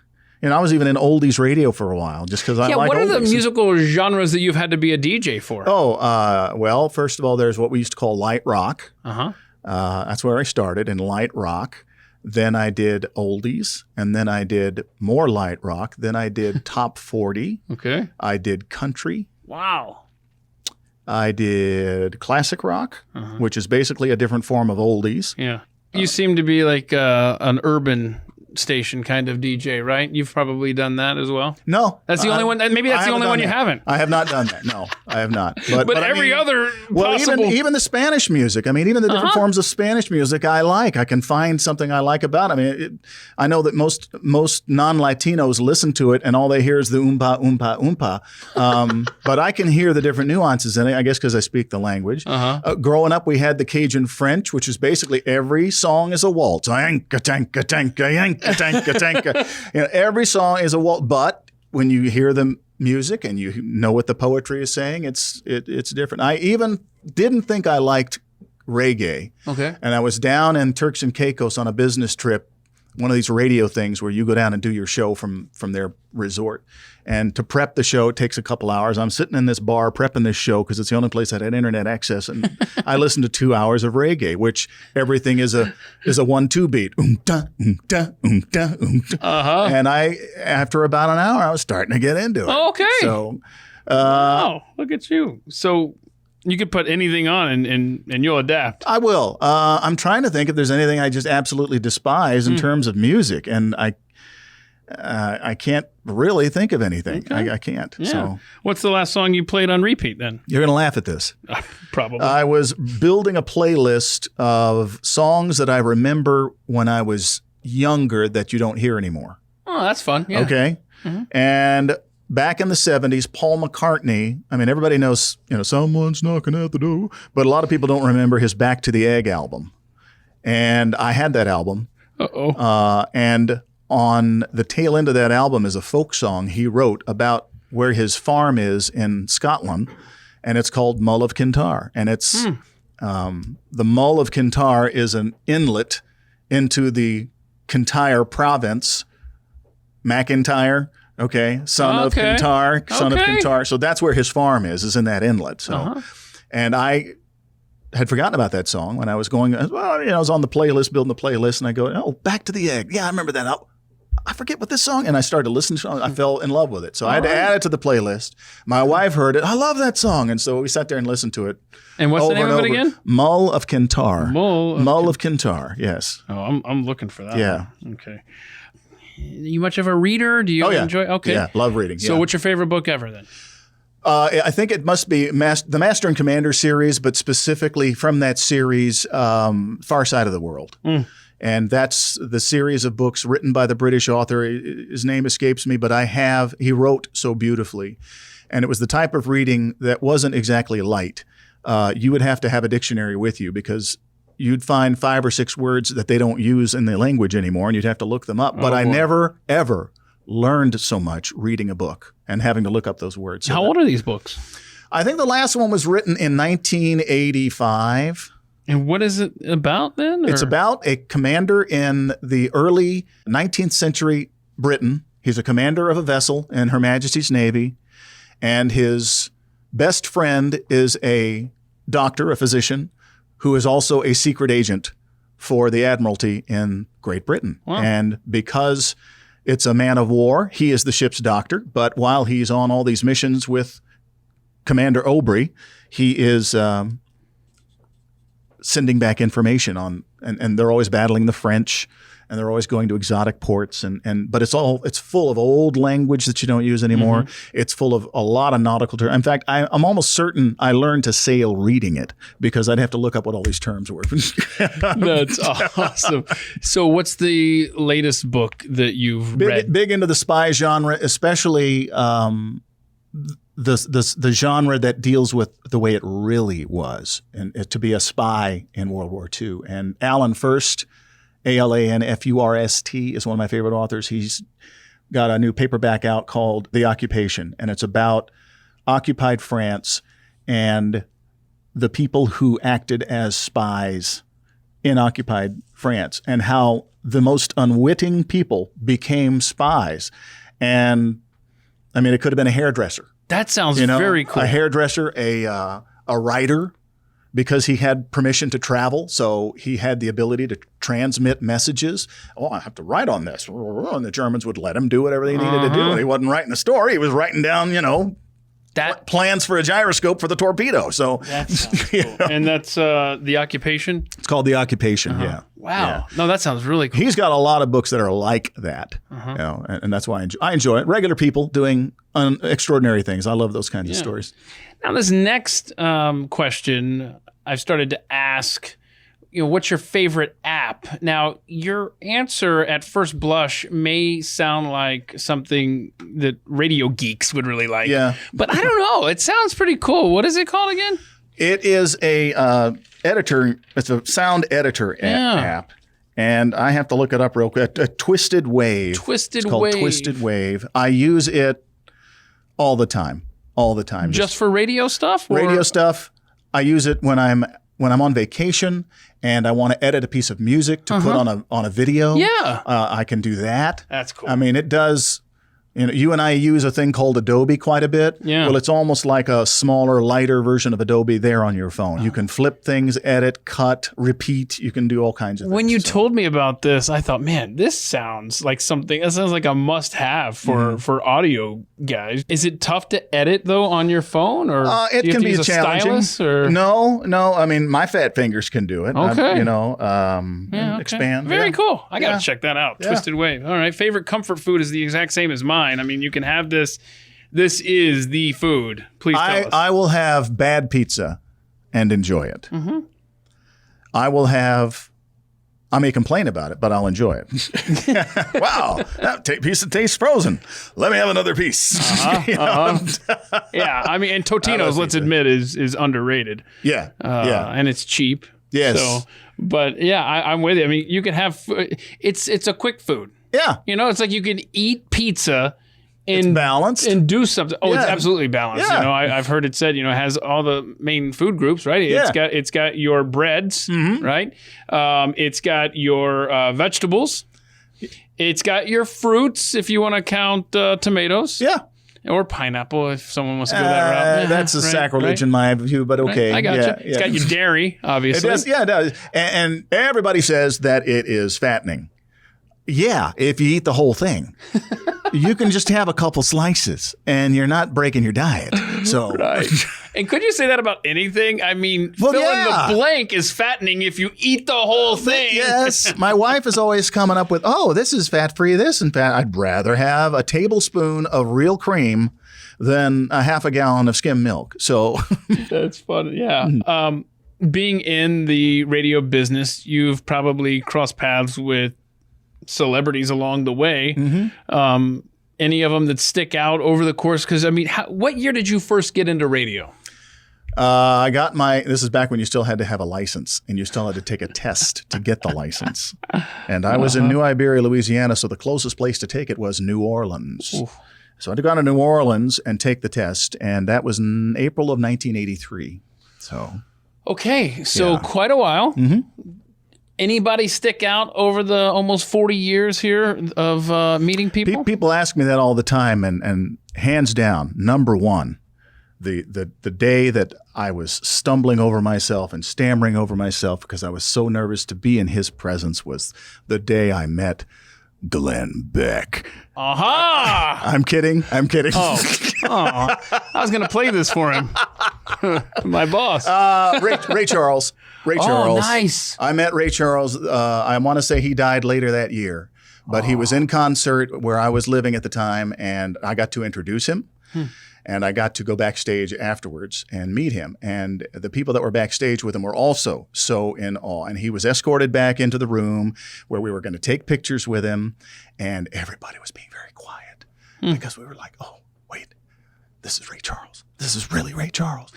Speaker 3: was even in oldies radio for a while just because I like oldies.
Speaker 1: What are the musical genres that you've had to be a DJ for?
Speaker 3: Well, first of all, there's what we used to call light rock. That's where I started in light rock. Then I did oldies, and then I did more light rock. Then I did top 40.
Speaker 1: Okay.
Speaker 3: I did country.
Speaker 1: Wow.
Speaker 3: I did classic rock, which is basically a different form of oldies.
Speaker 1: Yeah. You seem to be like an urban station kind of DJ, right? You've probably done that as well.
Speaker 3: No.
Speaker 1: That's the only one. Maybe that's the only one you haven't.
Speaker 3: I have not done that. No, I have not. But
Speaker 1: every other possible...
Speaker 3: even the Spanish music. I mean, even the different forms of Spanish music I like. I can find something I like about it. I mean, I know that most non-Latinos listen to it and all they hear is the oompa, oompa, oompa. But I can hear the different nuances in it, I guess because I speak the language. Growing up, we had the Cajun French, which is basically every song is a waltz. Yanka, tanka, tanka, yanka, tanka, tanka. Every song is a waltz. But when you hear the music and you know what the poetry is saying, it's different. I even didn't think I liked reggae. Okay. And I was down in Turks and Caicos on a business trip, one of these radio things where you go down and do your show from their resort. And to prep the show, it takes a couple hours. I'm sitting in this bar prepping this show because it's the only place that had internet access. And I listened to 2 hours of reggae, which everything is a 1-2 beat. Oom-da, oom-da, oom-da, oom-da. And after about an hour, I was starting to get into it.
Speaker 1: Okay.
Speaker 3: So,
Speaker 1: wow, look at you. So you could put anything on and you'll adapt.
Speaker 3: I will. I'm trying to think if there's anything I just absolutely despise in terms of music. And I can't really think of anything. Okay. I can't.
Speaker 1: Yeah.
Speaker 3: So,
Speaker 1: what's the last song you played on repeat then?
Speaker 3: You're going to laugh at this.
Speaker 1: Probably.
Speaker 3: I was building a playlist of songs that I remember when I was younger that you don't hear anymore.
Speaker 1: Oh, that's fun. Yeah.
Speaker 3: Okay. Mm-hmm. And back in the 70s, Paul McCartney, I mean, everybody knows, someone's knocking at the door, but a lot of people don't remember his Back to the Egg album. And I had that album. And on the tail end of that album is a folk song he wrote about where his farm is in Scotland, and it's called Mull of Kintyre. And it's the Mull of Kintyre is an inlet into the Kintyre province, McIntyre, son of Kintyre, son of Kintyre. So that's where his farm is in that inlet. So, and I had forgotten about that song when I was going. Well, I was on the playlist, building the playlist, and I go, Back to the Egg. Yeah, I remember that. I forget what this song, and I started listening to it. I fell in love with it. So I had to add it to the playlist. My wife heard it. I love that song. And so we sat there and listened to it.
Speaker 1: And what's the name of it again?
Speaker 3: Mull of Kintyre. Mull of Kintyre, yes.
Speaker 1: Oh, I'm looking for that.
Speaker 3: Yeah.
Speaker 1: One. Okay. You much of a reader? Do you enjoy? Okay.
Speaker 3: Yeah, love reading.
Speaker 1: So what's your favorite book ever then?
Speaker 3: I think it must be the Master and Commander series, but specifically from that series, Far Side of the World. And that's the series of books written by the British author. His name escapes me, but he wrote so beautifully. And it was the type of reading that wasn't exactly light. You would have to have a dictionary with you because you'd find 5 or 6 words that they don't use in the language anymore, and you'd have to look them up. But I never, ever learned so much reading a book and having to look up those words.
Speaker 1: How old are these books?
Speaker 3: I think the last one was written in 1985.
Speaker 1: And what is it about then?
Speaker 3: It's about a commander in the early 19th century Britain. He's a commander of a vessel in Her Majesty's Navy, and his best friend is a doctor, a physician, who is also a secret agent for the Admiralty in Great Britain. Wow. And because it's a man of war, he is the ship's doctor, but while he's on all these missions with Commander Aubrey, he is sending back information on, and they're always battling the French, and they're always going to exotic ports, but it's full of old language that you don't use anymore. It's full of a lot of nautical terms. In fact, I'm almost certain I learned to sail reading it because I'd have to look up what all these terms were.
Speaker 1: That's awesome. So what's the latest book that you've read?
Speaker 3: Big into the spy genre, especially the genre that deals with the way it really was, and to be a spy in World War II. And Alan Furst, Alanfurst, is one of my favorite authors. He's got a new paperback out called The Occupation, and it's about occupied France and the people who acted as spies in occupied France and how the most unwitting people became spies. And I mean, it could have been a hairdresser.
Speaker 1: That sounds very cool.
Speaker 3: A hairdresser, a writer, because he had permission to travel, so he had the ability to transmit messages. I have to write on this. And the Germans would let him do whatever they needed to do. And he wasn't writing a story. He was writing down, plans for a gyroscope for the torpedo. So
Speaker 1: that sounds cool. And that's The Occupation?
Speaker 3: It's called The Occupation, yeah.
Speaker 1: Wow.
Speaker 3: Yeah.
Speaker 1: No, that sounds really cool.
Speaker 3: He's got a lot of books that are like that, and that's why I enjoy it. Regular people doing extraordinary things. I love those kinds of stories.
Speaker 1: Now, this next question, I've started to ask, what's your favorite app? Now, your answer at first blush may sound like something that radio geeks would really like.
Speaker 3: Yeah.
Speaker 1: But I don't know. It sounds pretty cool. What is it called again?
Speaker 3: It is a editor. It's a sound editor app. And I have to look it up real quick. A Twisted Wave.
Speaker 1: Twisted
Speaker 3: It's called
Speaker 1: Wave.
Speaker 3: Twisted Wave. I use it all the time.
Speaker 1: Just for radio stuff?
Speaker 3: Radio stuff. I use it when I'm on vacation and I want to edit a piece of music to put on a video.
Speaker 1: Yeah.
Speaker 3: I can do that.
Speaker 1: That's cool.
Speaker 3: I mean, it does. You and I use a thing called Adobe quite a bit.
Speaker 1: Yeah.
Speaker 3: Well, it's almost like a smaller, lighter version of Adobe there on your phone. You can flip things, edit, cut, repeat. You can do all kinds of things.
Speaker 1: When you told me about this, I thought, man, this sounds like something. That sounds like a must-have for audio guys. Is it tough to edit though on your phone, or
Speaker 3: it
Speaker 1: do you have
Speaker 3: can
Speaker 1: to
Speaker 3: be
Speaker 1: use a
Speaker 3: challenging.
Speaker 1: stylus? Or?
Speaker 3: No. I mean, my fat fingers can do it.
Speaker 1: Okay.
Speaker 3: Okay. Expand.
Speaker 1: Very
Speaker 3: Yeah.
Speaker 1: cool. I got to
Speaker 3: Yeah.
Speaker 1: check that out.
Speaker 3: Yeah.
Speaker 1: Twisted Wave. All right. Favorite comfort food is the exact same as mine. I mean, you can have this. This is the food. Please tell us.
Speaker 3: I will have bad pizza and enjoy it.
Speaker 1: Mm-hmm.
Speaker 3: I may complain about it, but I'll enjoy it. Wow, that piece tastes frozen. Let me have another piece.
Speaker 1: Yeah. I mean, and Totino's, let's admit, is underrated.
Speaker 3: Yeah.
Speaker 1: And it's cheap.
Speaker 3: Yes.
Speaker 1: So, but yeah, I'm with you. I mean, you can have. It's a quick food.
Speaker 3: Yeah.
Speaker 1: It's like you can eat pizza.
Speaker 3: It's balanced.
Speaker 1: And do something. Oh, it's
Speaker 3: Yeah.
Speaker 1: absolutely balanced.
Speaker 3: Yeah.
Speaker 1: I've heard it said, it has all the main food groups, right? It's got your breads, right? It's got your vegetables. It's got your fruits, if you want to count tomatoes.
Speaker 3: Yeah.
Speaker 1: Or pineapple, if someone wants to go that route. Yeah,
Speaker 3: that's a sacrilege in my view, but okay.
Speaker 1: I got you.
Speaker 3: Yeah.
Speaker 1: It's got your dairy, obviously.
Speaker 3: It does. Yeah, it does. And everybody says that it is fattening. Yeah, if you eat the whole thing. You can just have a couple slices and you're not breaking your diet. So,
Speaker 1: Right. And could you say that about anything? I mean,
Speaker 3: Well,
Speaker 1: fill in
Speaker 3: yeah.
Speaker 1: the blank is fattening if you eat the whole thing.
Speaker 3: yes, my wife is always coming up with, this is fat-free, this and fat. I'd rather have a tablespoon of real cream than a half a gallon of skim milk. So,
Speaker 1: That's fun. Yeah. Being in the radio business, you've probably crossed paths with celebrities along the way. Any of them that stick out over the course? Because, I mean, what year did you first get into radio?
Speaker 3: I got this is back when you still had to have a license and you still had to take a test to get the license. And I was in New Iberia, Louisiana, so the closest place to take it was New Orleans.
Speaker 1: Oof.
Speaker 3: So I had to go to New Orleans and take the test, and that was in April of 1983. So,
Speaker 1: Okay, so quite a while. Anybody stick out over the almost 40 years here of meeting people?
Speaker 3: People ask me that all the time, and hands down, number one, the day that I was stumbling over myself and stammering over myself because I was so nervous to be in his presence was the day I met Glenn Beck.
Speaker 1: Aha!
Speaker 3: I'm kidding.
Speaker 1: Oh, I was going to play this for him. My boss.
Speaker 3: Ray Charles. Ray Charles.
Speaker 1: Nice.
Speaker 3: I met Ray Charles. I want to say he died later that year, but he was in concert where I was living at the time, and I got to introduce him. And I got to go backstage afterwards and meet him. And the people that were backstage with him were also so in awe. And he was escorted back into the room where we were going to take pictures with him. And everybody was being very quiet because we were like, oh, wait, this is Ray Charles. This is really Ray Charles.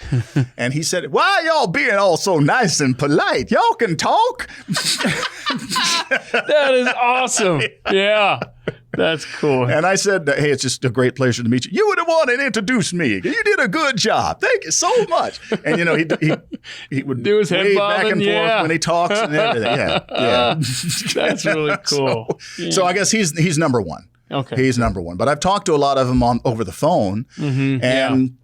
Speaker 3: And he said, why y'all being all so nice and polite? Y'all can talk.
Speaker 1: That is awesome. Yeah. That's cool.
Speaker 3: And I said, hey, it's just a great pleasure to meet you. You were the one that introduced me. You did a good job. Thank you so much. And, he would
Speaker 1: do his head
Speaker 3: wave back
Speaker 1: bobbing,
Speaker 3: and forth when he talks and everything. Yeah.
Speaker 1: That's really cool.
Speaker 3: So I guess he's number one.
Speaker 1: Okay.
Speaker 3: He's number one. But I've talked to a lot of them over the phone. And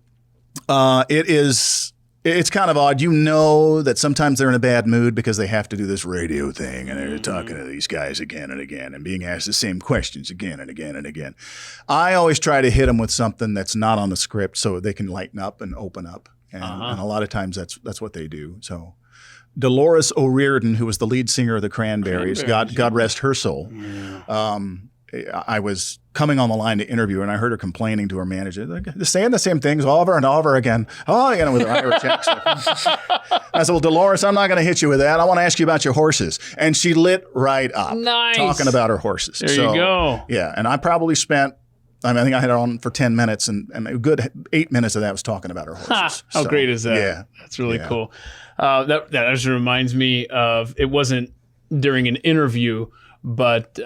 Speaker 3: it's It's kind of odd. You know that sometimes they're in a bad mood because they have to do this radio thing and they're talking to these guys again and again and being asked the same questions again and again and again. I always try to hit them with something that's not on the script so they can lighten up and open up. And a lot of times that's what they do. So Dolores O'Riordan, who was the lead singer of the Cranberries, God rest her soul. Yeah. I was coming on the line to interview her, and I heard her complaining to her manager, saying the same things over and over again. Oh, you know, with her Irish accent. I said, well, Dolores, I'm not going to hit you with that. I want to ask you about your horses. And she lit right up.
Speaker 1: Nice.
Speaker 3: Talking about her horses.
Speaker 1: There you go.
Speaker 3: Yeah, and I probably spent, I think I had her on for 10 minutes, and a good 8 minutes of that was talking about her horses.
Speaker 1: How great is that?
Speaker 3: Yeah.
Speaker 1: That's really cool. That actually reminds me of, it wasn't during an interview, but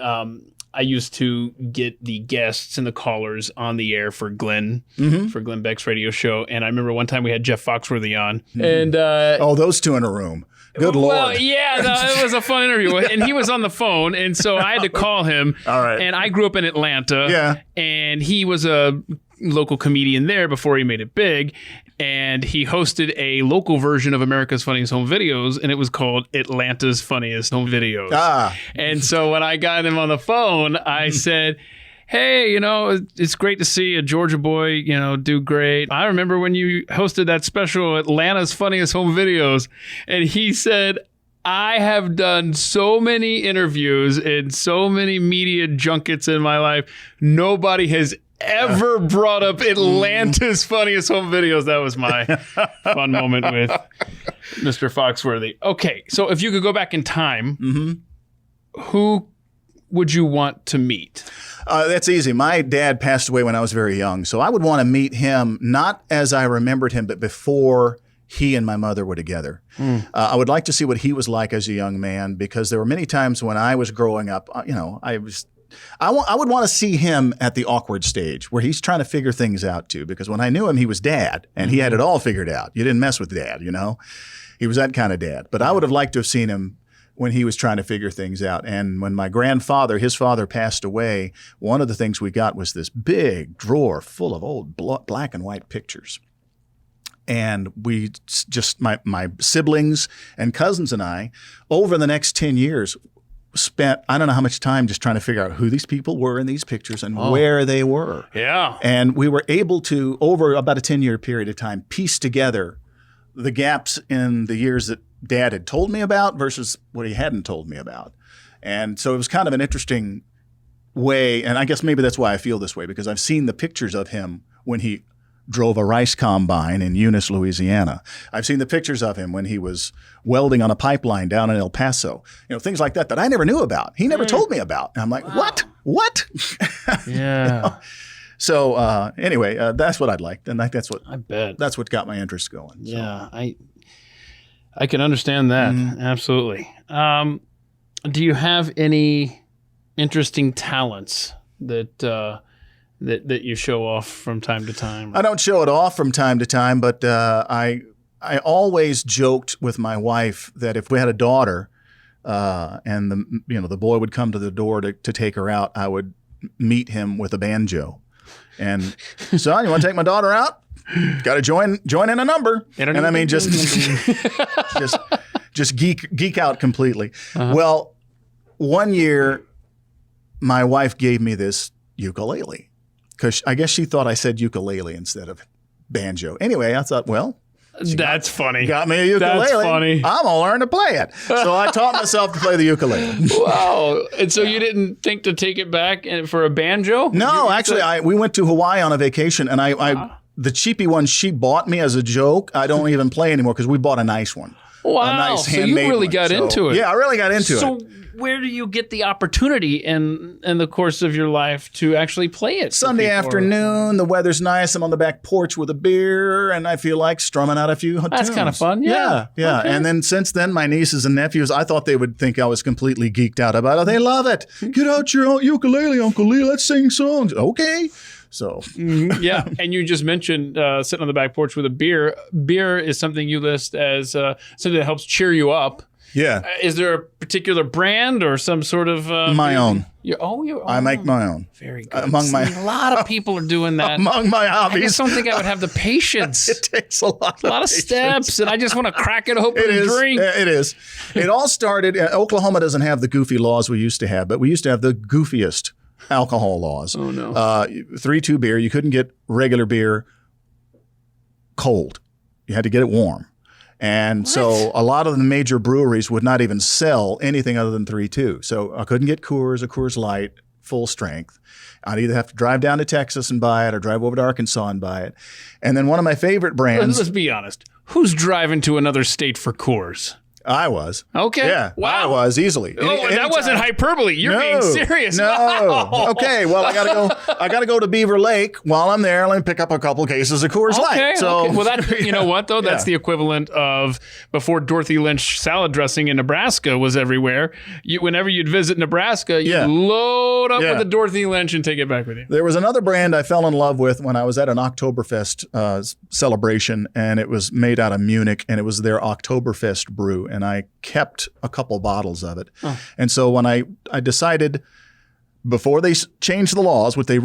Speaker 1: I used to get the guests and the callers on the air for Glenn, for Glenn Beck's radio show. And I remember one time we had Jeff Foxworthy on. And
Speaker 3: those two in a room. Good Lord.
Speaker 1: Well, yeah, it was a fun interview. And he was on the phone, and so I had to call him.
Speaker 3: All right.
Speaker 1: And I grew up in Atlanta.
Speaker 3: Yeah.
Speaker 1: And he was a local comedian there before he made it big. And he hosted a local version of America's Funniest Home Videos, and it was called Atlanta's Funniest Home Videos. And so when I got him on the phone, I said, hey, it's great to see a Georgia boy, do great. I remember when you hosted that special, Atlanta's Funniest Home Videos. And he said, I have done so many interviews and so many media junkets in my life. Nobody has ever brought up Atlanta's Funniest Home Videos. That was my fun moment with Mr. Foxworthy. Okay, so if you could go back in time, who would you want to meet?
Speaker 3: That's easy. My dad passed away when I was very young, so I would want to meet him not as I remembered him, but before he and my mother were together. I would like to see what he was like as a young man, because there were many times when I was growing up, I would want to see him at the awkward stage where he's trying to figure things out too, because when I knew him, he was dad and he had it all figured out. You didn't mess with dad, He was that kind of dad. But I would have liked to have seen him when he was trying to figure things out. And when my grandfather, his father, passed away, one of the things we got was this big drawer full of old black and white pictures. And we just, my siblings and cousins and I, over the next 10 years, spent I don't know how much time just trying to figure out who these people were in these pictures and where they were.
Speaker 1: Yeah.
Speaker 3: And we were able to, over about a 10-year period of time, piece together the gaps in the years that Dad had told me about versus what he hadn't told me about. And so it was kind of an interesting way, and I guess maybe that's why I feel this way, because I've seen the pictures of him when he drove a rice combine in Eunice, Louisiana. I've seen the pictures of him when he was welding on a pipeline down in El Paso. Things like that I never knew about. He never told me about. And I'm like, what?
Speaker 1: Yeah.
Speaker 3: So anyway, that's what I'd like. And that's what
Speaker 1: I bet.
Speaker 3: That's what got my interest going.
Speaker 1: Yeah, so. I can understand that. Absolutely. Do you have any interesting talents that you show off from time to time?
Speaker 3: I don't show it off from time to time, but I always joked with my wife that if we had a daughter and the boy would come to the door to take her out, I would meet him with a banjo. And son, you want to take my daughter out? Got to join in a number. And I mean, just geek out completely. Well, one year my wife gave me this ukulele, because I guess she thought I said ukulele instead of banjo. Anyway, I thought, well,
Speaker 1: that's funny.
Speaker 3: Got me a ukulele.
Speaker 1: That's funny.
Speaker 3: I'm going to learn to play it. So I taught myself to play the ukulele.
Speaker 1: Wow. And so you didn't think to take it back for a banjo?
Speaker 3: No, actually, we went to Hawaii on a vacation, and the cheapy one she bought me as a joke, I don't even play anymore because we bought a nice one.
Speaker 1: Wow.
Speaker 3: A nice
Speaker 1: so you really got into it.
Speaker 3: Yeah, I really got into it.
Speaker 1: So where do you get the opportunity in the course of your life to actually play it?
Speaker 3: Sunday afternoon, the weather's nice. I'm on the back porch with a beer, and I feel like strumming out a few tunes.
Speaker 1: That's kind of fun. Yeah.
Speaker 3: Yeah.
Speaker 1: Okay.
Speaker 3: And then since then, my nieces and nephews, I thought they would think I was completely geeked out about it. They love it. Get out your ukulele, Uncle Lee. Let's sing songs. Okay. So
Speaker 1: yeah, and you just mentioned sitting on the back porch with a beer. Beer is something you list as something that helps cheer you up.
Speaker 3: Yeah.
Speaker 1: Is there a particular brand or some sort of
Speaker 3: My own.
Speaker 1: Your own.
Speaker 3: I make my own.
Speaker 1: Very good.
Speaker 3: A
Speaker 1: lot of people are doing that.
Speaker 3: Among my
Speaker 1: I
Speaker 3: hobbies.
Speaker 1: just don't think I would have the patience.
Speaker 3: It takes a lot
Speaker 1: of steps, and I just want to crack it open and drink.
Speaker 3: It is. It all started. Oklahoma doesn't have the goofy laws we used to have, but we used to have the goofiest alcohol laws.
Speaker 1: Oh no.
Speaker 3: 3-2 beer. You couldn't get regular beer cold. You had to get it warm. And so a lot of the major breweries would not even sell anything other than 3-2. So I couldn't get Coors or Coors Light full strength. I'd either have to drive down to Texas and buy it or drive over to Arkansas and buy it. And then one of my favorite brands.
Speaker 1: Let's be honest. Who's driving to another state for Coors?
Speaker 3: I was.
Speaker 1: Okay.
Speaker 3: Yeah.
Speaker 1: Wow.
Speaker 3: I was easily.
Speaker 1: That wasn't hyperbole. You're being serious.
Speaker 3: No.
Speaker 1: Wow.
Speaker 3: Okay. Well, I gotta go to Beaver Lake. While I'm there, let me pick up a couple cases of Coors Light. So,
Speaker 1: well, that you know what though? That's the equivalent of before Dorothy Lynch salad dressing in Nebraska was everywhere. Whenever you'd visit Nebraska, you'd load up with a Dorothy Lynch and take it back with you.
Speaker 3: There was another brand I fell in love with when I was at an Oktoberfest celebration, and it was made out of Munich, and it was their Oktoberfest brew, and I kept a couple bottles of it. And so when I decided, before they changed the laws, what they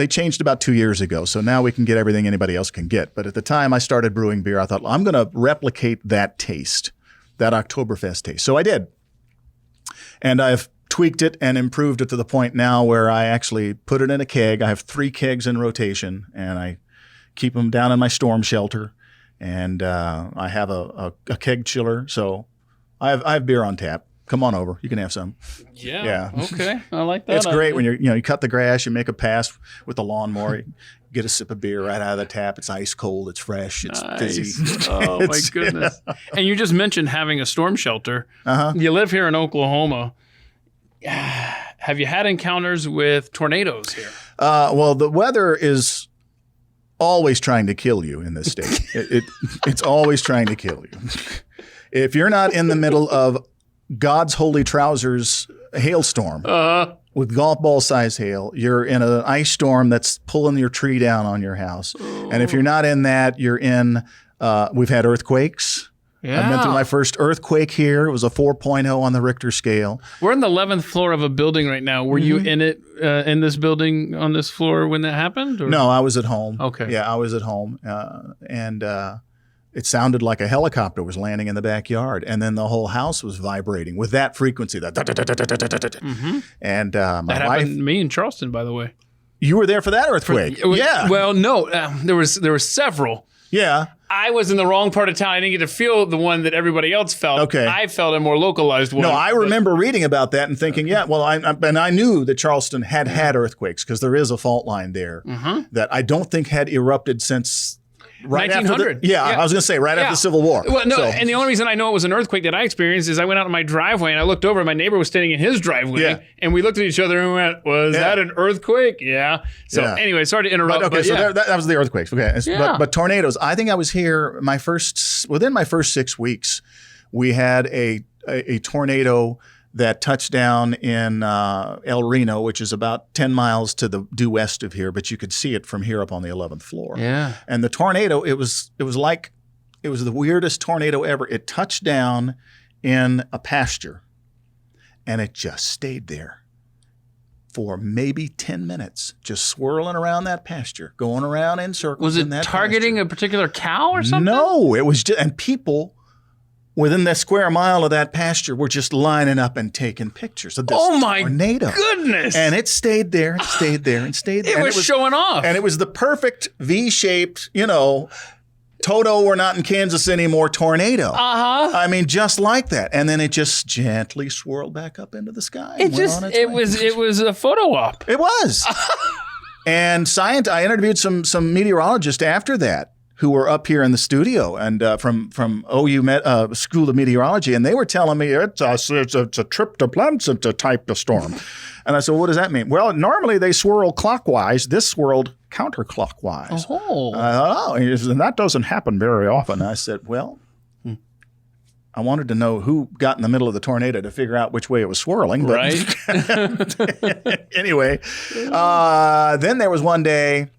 Speaker 3: changed about 2 years ago. So now we can get everything anybody else can get. But at the time I started brewing beer, I thought, I'm going to replicate that taste, that Oktoberfest taste. So I did. And I've tweaked it and improved it to the point now where I actually put it in a keg. I have 3 kegs in rotation, and I keep them down in my storm shelter. And I have a keg chiller. So I have beer on tap. Come on over. You can have some.
Speaker 1: Yeah. Okay. I like that.
Speaker 3: It's great when you cut the grass, you make a pass with the lawnmower, you get a sip of beer right out of the tap. It's ice cold. It's fresh. It's fizzy.
Speaker 1: Oh, my goodness. Yeah. And you just mentioned having a storm shelter. You live here in Oklahoma. Have you had encounters with tornadoes here?
Speaker 3: Well, the weather is always trying to kill you in this state. It's always trying to kill you. If you're not in the middle of God's holy trousers hailstorm with golf ball size hail, you're in an ice storm that's pulling your tree down on your house. And if you're not in that, you're in, we've had earthquakes.
Speaker 1: Yeah.
Speaker 3: I've been through my first earthquake here. It was a 4.0 on the Richter scale.
Speaker 1: We're on the 11th floor of a building right now. Were you in it, in this building on this floor when that happened? Or?
Speaker 3: No, I was at home.
Speaker 1: Okay.
Speaker 3: Yeah, I was at home. And it sounded like a helicopter was landing in the backyard. And then the whole house was vibrating with that frequency. And my
Speaker 1: that happened to me in Charleston, by the way.
Speaker 3: You were there for that earthquake? Yeah.
Speaker 1: Well, no, there were several.
Speaker 3: Yeah.
Speaker 1: I was in the wrong part of town. I didn't get to feel the one that everybody else felt.
Speaker 3: Okay.
Speaker 1: I felt a more localized one.
Speaker 3: No, I remember reading about that and thinking, I knew that Charleston had earthquakes because there is a fault line there that I don't think had erupted since right
Speaker 1: 1900.
Speaker 3: After I was going to say after the Civil War.
Speaker 1: Well, no, and the only reason I know it was an earthquake that I experienced is I went out in my driveway and I looked over and my neighbor was standing in his driveway and we looked at each other and we went, was that an earthquake? Yeah. So anyway, sorry to interrupt.
Speaker 3: So that was the earthquakes. Okay. But tornadoes, I think I was here within my first 6 weeks, we had a tornado that touched down in El Reno, which is about 10 miles to the due west of here, but you could see it from here up on the 11th floor.
Speaker 1: Yeah.
Speaker 3: And the tornado, it was the weirdest tornado ever. It touched down in a pasture, and it just stayed there for maybe 10 minutes, just swirling around that pasture, going around in circles.
Speaker 1: Was it targeting a particular cow or something?
Speaker 3: No, it was just, and people within that square mile of that pasture were just lining up and taking pictures of this tornado.
Speaker 1: Goodness.
Speaker 3: And it stayed there and stayed there and stayed there.
Speaker 1: It was showing off.
Speaker 3: And it was the perfect V-shaped, Toto, we're not in Kansas anymore tornado. I mean, just like that. And then it just gently swirled back up into the sky.
Speaker 1: It was a photo op.
Speaker 3: It was. And I interviewed some meteorologists after that, who were up here in the studio and from OU School of Meteorology, and they were telling me it's a tryptoplan type of storm. And I said, well, what does that mean? Well, normally they swirl clockwise. This swirled counterclockwise.
Speaker 1: Oh.
Speaker 3: And I thought, and that doesn't happen very often. And I said, well, I wanted to know who got in the middle of the tornado to figure out which way it was swirling. But
Speaker 1: right.
Speaker 3: Anyway, then there was one day,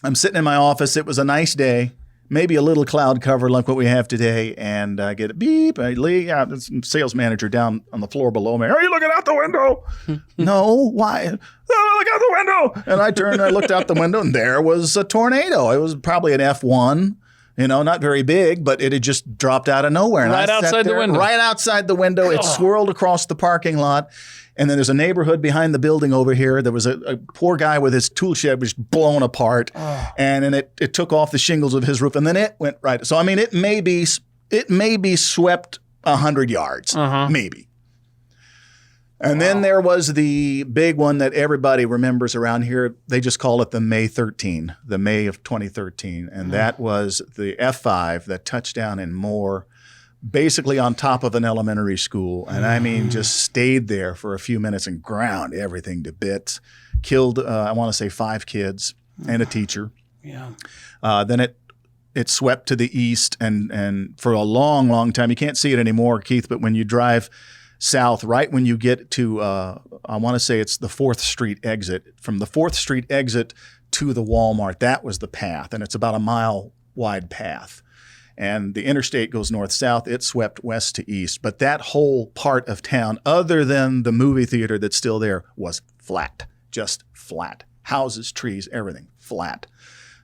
Speaker 3: I'm sitting in my office. It was a nice day, maybe a little cloud cover like what we have today, and I get a beep. There's a sales manager down on the floor below me. Are you looking out the window? No, why? Oh, look out the window. And I turned and I looked out the window, and there was a tornado. It was probably an F1. Not very big, but it had just dropped out of nowhere. And
Speaker 1: right outside the window.
Speaker 3: Right outside the window. It swirled across the parking lot. And then there's a neighborhood behind the building over here. There was a poor guy with his tool shed was blown apart. And then it took off the shingles of his roof. And then it went right. So, I mean, it may be swept 100 yards. Maybe. And then there was the big one that everybody remembers around here. They just call it the May 13, the May of 2013. And that was the F5 that touched down in Moore, basically on top of an elementary school. And I mean, just stayed there for a few minutes and ground everything to bits. Killed, I want to say 5 kids and a teacher.
Speaker 1: Yeah.
Speaker 3: Then it swept to the east. And for a long, long time, you can't see it anymore, Keith, but when you drive south, right when you get to, I want to say it's the 4th Street exit. From the 4th Street exit to the Walmart, that was the path. And it's about a mile wide path. And the interstate goes north-south. It swept west to east. But that whole part of town, other than the movie theater that's still there, was flat, just flat. Houses, trees, everything, flat.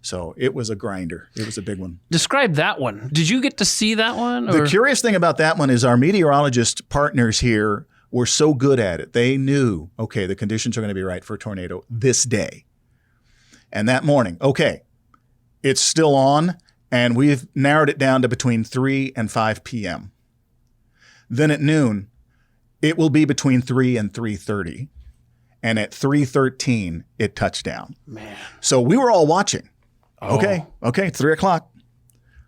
Speaker 3: So it was a grinder. It was a big one.
Speaker 1: Describe that one. Did you get to see that one? Or?
Speaker 3: The curious thing about that one is our meteorologist partners here were so good at it. They knew, okay, the conditions are going to be right for a tornado this day. And that morning, okay, it's still on, and we've narrowed it down to between 3 and 5 p.m. Then at noon, it will be between 3 and 3:30. And at 3:13, it touched down.
Speaker 1: Man.
Speaker 3: So we were all watching. Okay, 3 o'clock.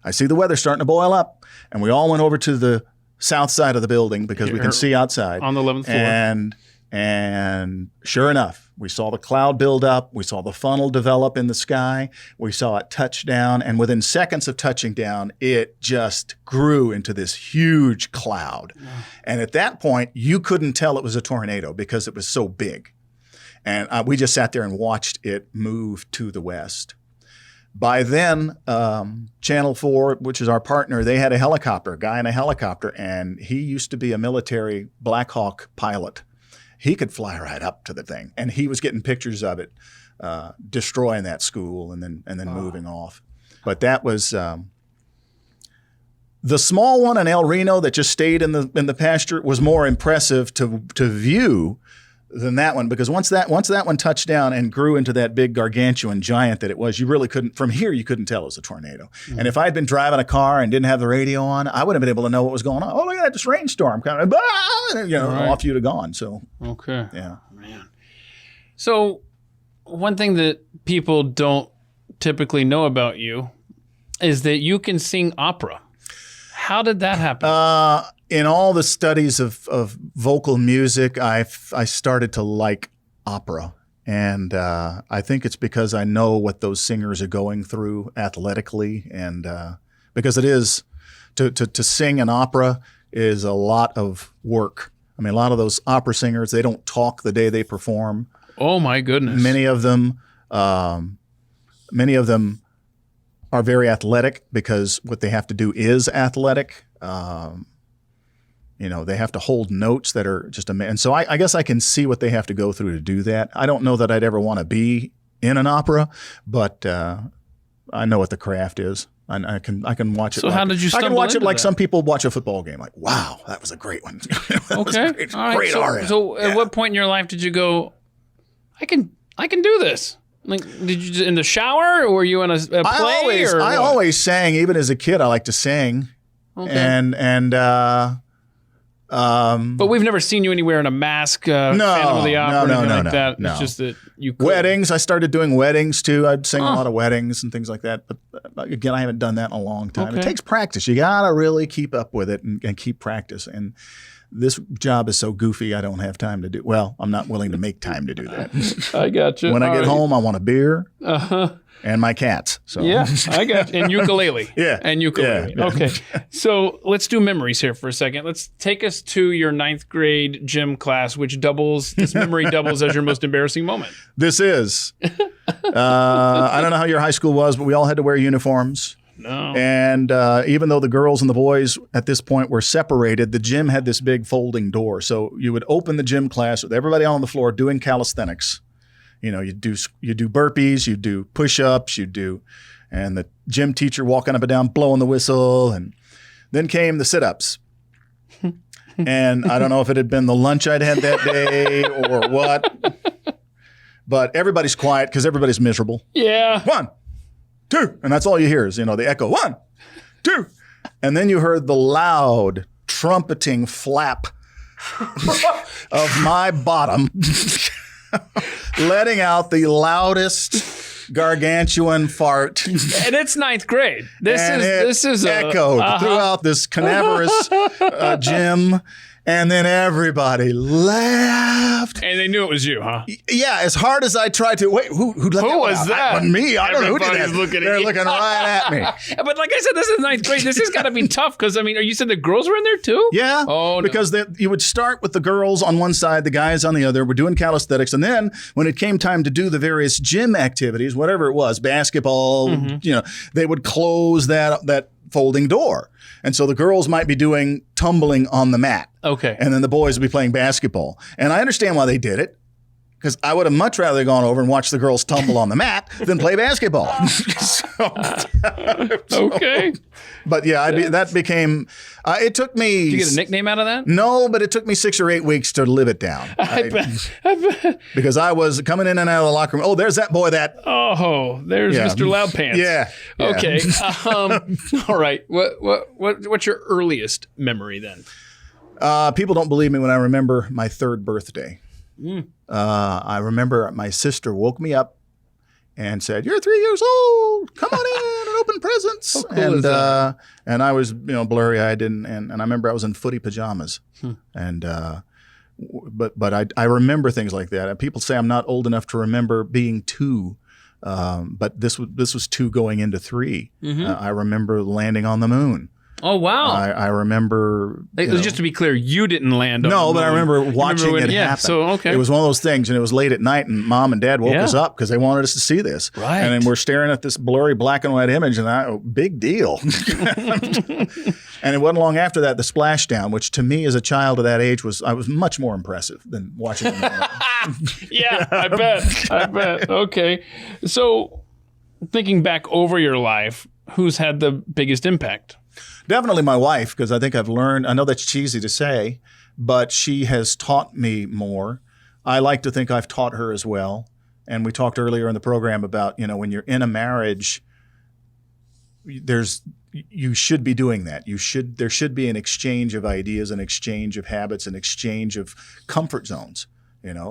Speaker 3: I see the weather starting to boil up. And we all went over to the south side of the building because we can see outside.
Speaker 1: On the 11th floor.
Speaker 3: And sure enough, we saw the cloud build up. We saw the funnel develop in the sky. We saw it touch down. And within seconds of touching down, it just grew into this huge cloud. And at that point, you couldn't tell it was a tornado because it was so big. And we just sat there and watched it move to the west. By then, Channel 4, which is our partner, they had a guy in a helicopter, and he used to be a military Black Hawk pilot. He could fly right up to the thing, and he was getting pictures of it destroying that school and then moving off. But that was the small one in El Reno that just stayed in the pasture was more impressive to view than that one, because once that one touched down and grew into that big gargantuan giant that it was, you really couldn't, from here you couldn't tell it was a tornado. Mm-hmm. And if I'd been driving a car and didn't have the radio on, I wouldn't have been able to know what was going on. Oh, look at that, this rainstorm coming, off you'd have gone. So
Speaker 1: okay,
Speaker 3: yeah,
Speaker 1: man. So one thing that people don't typically know about you is that you can sing opera. How did that happen?
Speaker 3: In all the studies of vocal music, I started to like opera. And I think it's because I know what those singers are going through athletically. And because it is, to sing an opera is a lot of work. I mean, a lot of those opera singers, they don't talk the day they perform.
Speaker 1: Oh, my goodness.
Speaker 3: Many of them are very athletic because what they have to do is athletic. They have to hold notes that are just amazing. And so I guess I can see what they have to go through to do that. I don't know that I'd ever want to be in an opera, but I know what the craft is. I can watch it.
Speaker 1: So how did you stumble
Speaker 3: I can watch it like
Speaker 1: that?
Speaker 3: Some people watch a football game. Like, wow, that was a great one.
Speaker 1: Okay.
Speaker 3: Great aria.
Speaker 1: So at what point in your life did you go, I can do this? Like, did you in the shower, or were you in a play?
Speaker 3: I always sang. Even as a kid, I liked to sing. Okay.
Speaker 1: But we've never seen you anywhere in a mask, Phantom of the Opera, or anything like that.
Speaker 3: No.
Speaker 1: It's just that you could.
Speaker 3: Weddings. I started doing weddings too. I'd sing a lot of weddings and things like that. But again, I haven't done that in a long time.
Speaker 1: Okay.
Speaker 3: It takes practice. You got to really keep up with it and keep practice. And this job is so goofy, I don't have time to do. Well, I'm not willing to make time to do that.
Speaker 1: I got you.
Speaker 3: When I get home, I want a beer. And my cats. So.
Speaker 1: Yeah, I got you. And ukulele.
Speaker 3: Yeah.
Speaker 1: And ukulele. Yeah. Okay. So let's do memories here for a second. Let's take us to your 9th grade gym class, which this memory doubles as your most embarrassing moment.
Speaker 3: This is. I don't know how your high school was, but we all had to wear uniforms.
Speaker 1: No.
Speaker 3: And even though the girls and the boys at this point were separated, the gym had this big folding door. So you would open the gym class with everybody on the floor doing calisthenics. You do burpees, you do push-ups, and the gym teacher walking up and down, blowing the whistle. And then came the sit-ups. And I don't know if it had been the lunch I'd had that day or what, but everybody's quiet because everybody's miserable.
Speaker 1: Yeah.
Speaker 3: 1, 2. And that's all you hear is, the echo. 1, 2. And then you heard the loud trumpeting flap of my bottom, letting out the loudest gargantuan fart.
Speaker 1: And it's 9th grade. This is
Speaker 3: echoed throughout this cadaverous gym. And then everybody laughed.
Speaker 1: And they knew it was you, huh?
Speaker 3: Yeah, as hard as I tried to. Wait, who let that
Speaker 1: was
Speaker 3: out?
Speaker 1: that?
Speaker 3: Wasn't me. I don't know who did that.
Speaker 1: Looking
Speaker 3: They're looking right at me.
Speaker 1: But like I said, this is 9th grade. This has got to be tough because, you said the girls were in there too?
Speaker 3: Yeah.
Speaker 1: Oh, no.
Speaker 3: Because you would start with the girls on one side, the guys on the other. We're doing calisthenics. And then when it came time to do the various gym activities, whatever it was, basketball, they would close that folding door. And so the girls might be doing tumbling on the mat.
Speaker 1: Okay.
Speaker 3: And then the boys would be playing basketball. And I understand why they did it, because I would have much rather gone over and watched the girls tumble on the mat than play basketball.
Speaker 1: Okay.
Speaker 3: But yeah, that became, it took me.
Speaker 1: Did you get a nickname out of that?
Speaker 3: No, but it took me 6 or 8 weeks to live it down.
Speaker 1: I bet.
Speaker 3: Because I was coming in and out of the locker room. Oh, there's that boy
Speaker 1: Oh, there's Mr. Loudpants.
Speaker 3: Yeah.
Speaker 1: Okay. All right. What's your earliest memory then?
Speaker 3: People don't believe me when I remember my 3rd birthday. I remember my sister woke me up and said, "You're 3 years old. Come on in and open presents."
Speaker 1: How cool is that?
Speaker 3: And I was, blurry-eyed, and I remember I was in footy pajamas. And but I remember things like that. And people say I'm not old enough to remember being 2. But this was 2 going into 3. I remember landing on the moon.
Speaker 1: Oh, wow.
Speaker 3: I remember.
Speaker 1: Just to be clear, you didn't land on the moon.
Speaker 3: But I remember watching it happen.
Speaker 1: So, okay.
Speaker 3: It was one of those things, and it was late at night, and Mom and Dad woke us up because they wanted us to see this.
Speaker 1: Right.
Speaker 3: And then we're staring at this blurry black and white image, and big deal. And it wasn't long after that, the splashdown, which to me as a child of that age was much more impressive than watching it.
Speaker 1: Yeah, I bet. Okay. So thinking back over your life, who's had the biggest impact?
Speaker 3: Definitely my wife, because I think I've learned, I know that's cheesy to say, but she has taught me more. I like to think I've taught her as well. And we talked earlier in the program about, when you're in a marriage, you should be doing that. There should be an exchange of ideas, an exchange of habits, an exchange of comfort zones,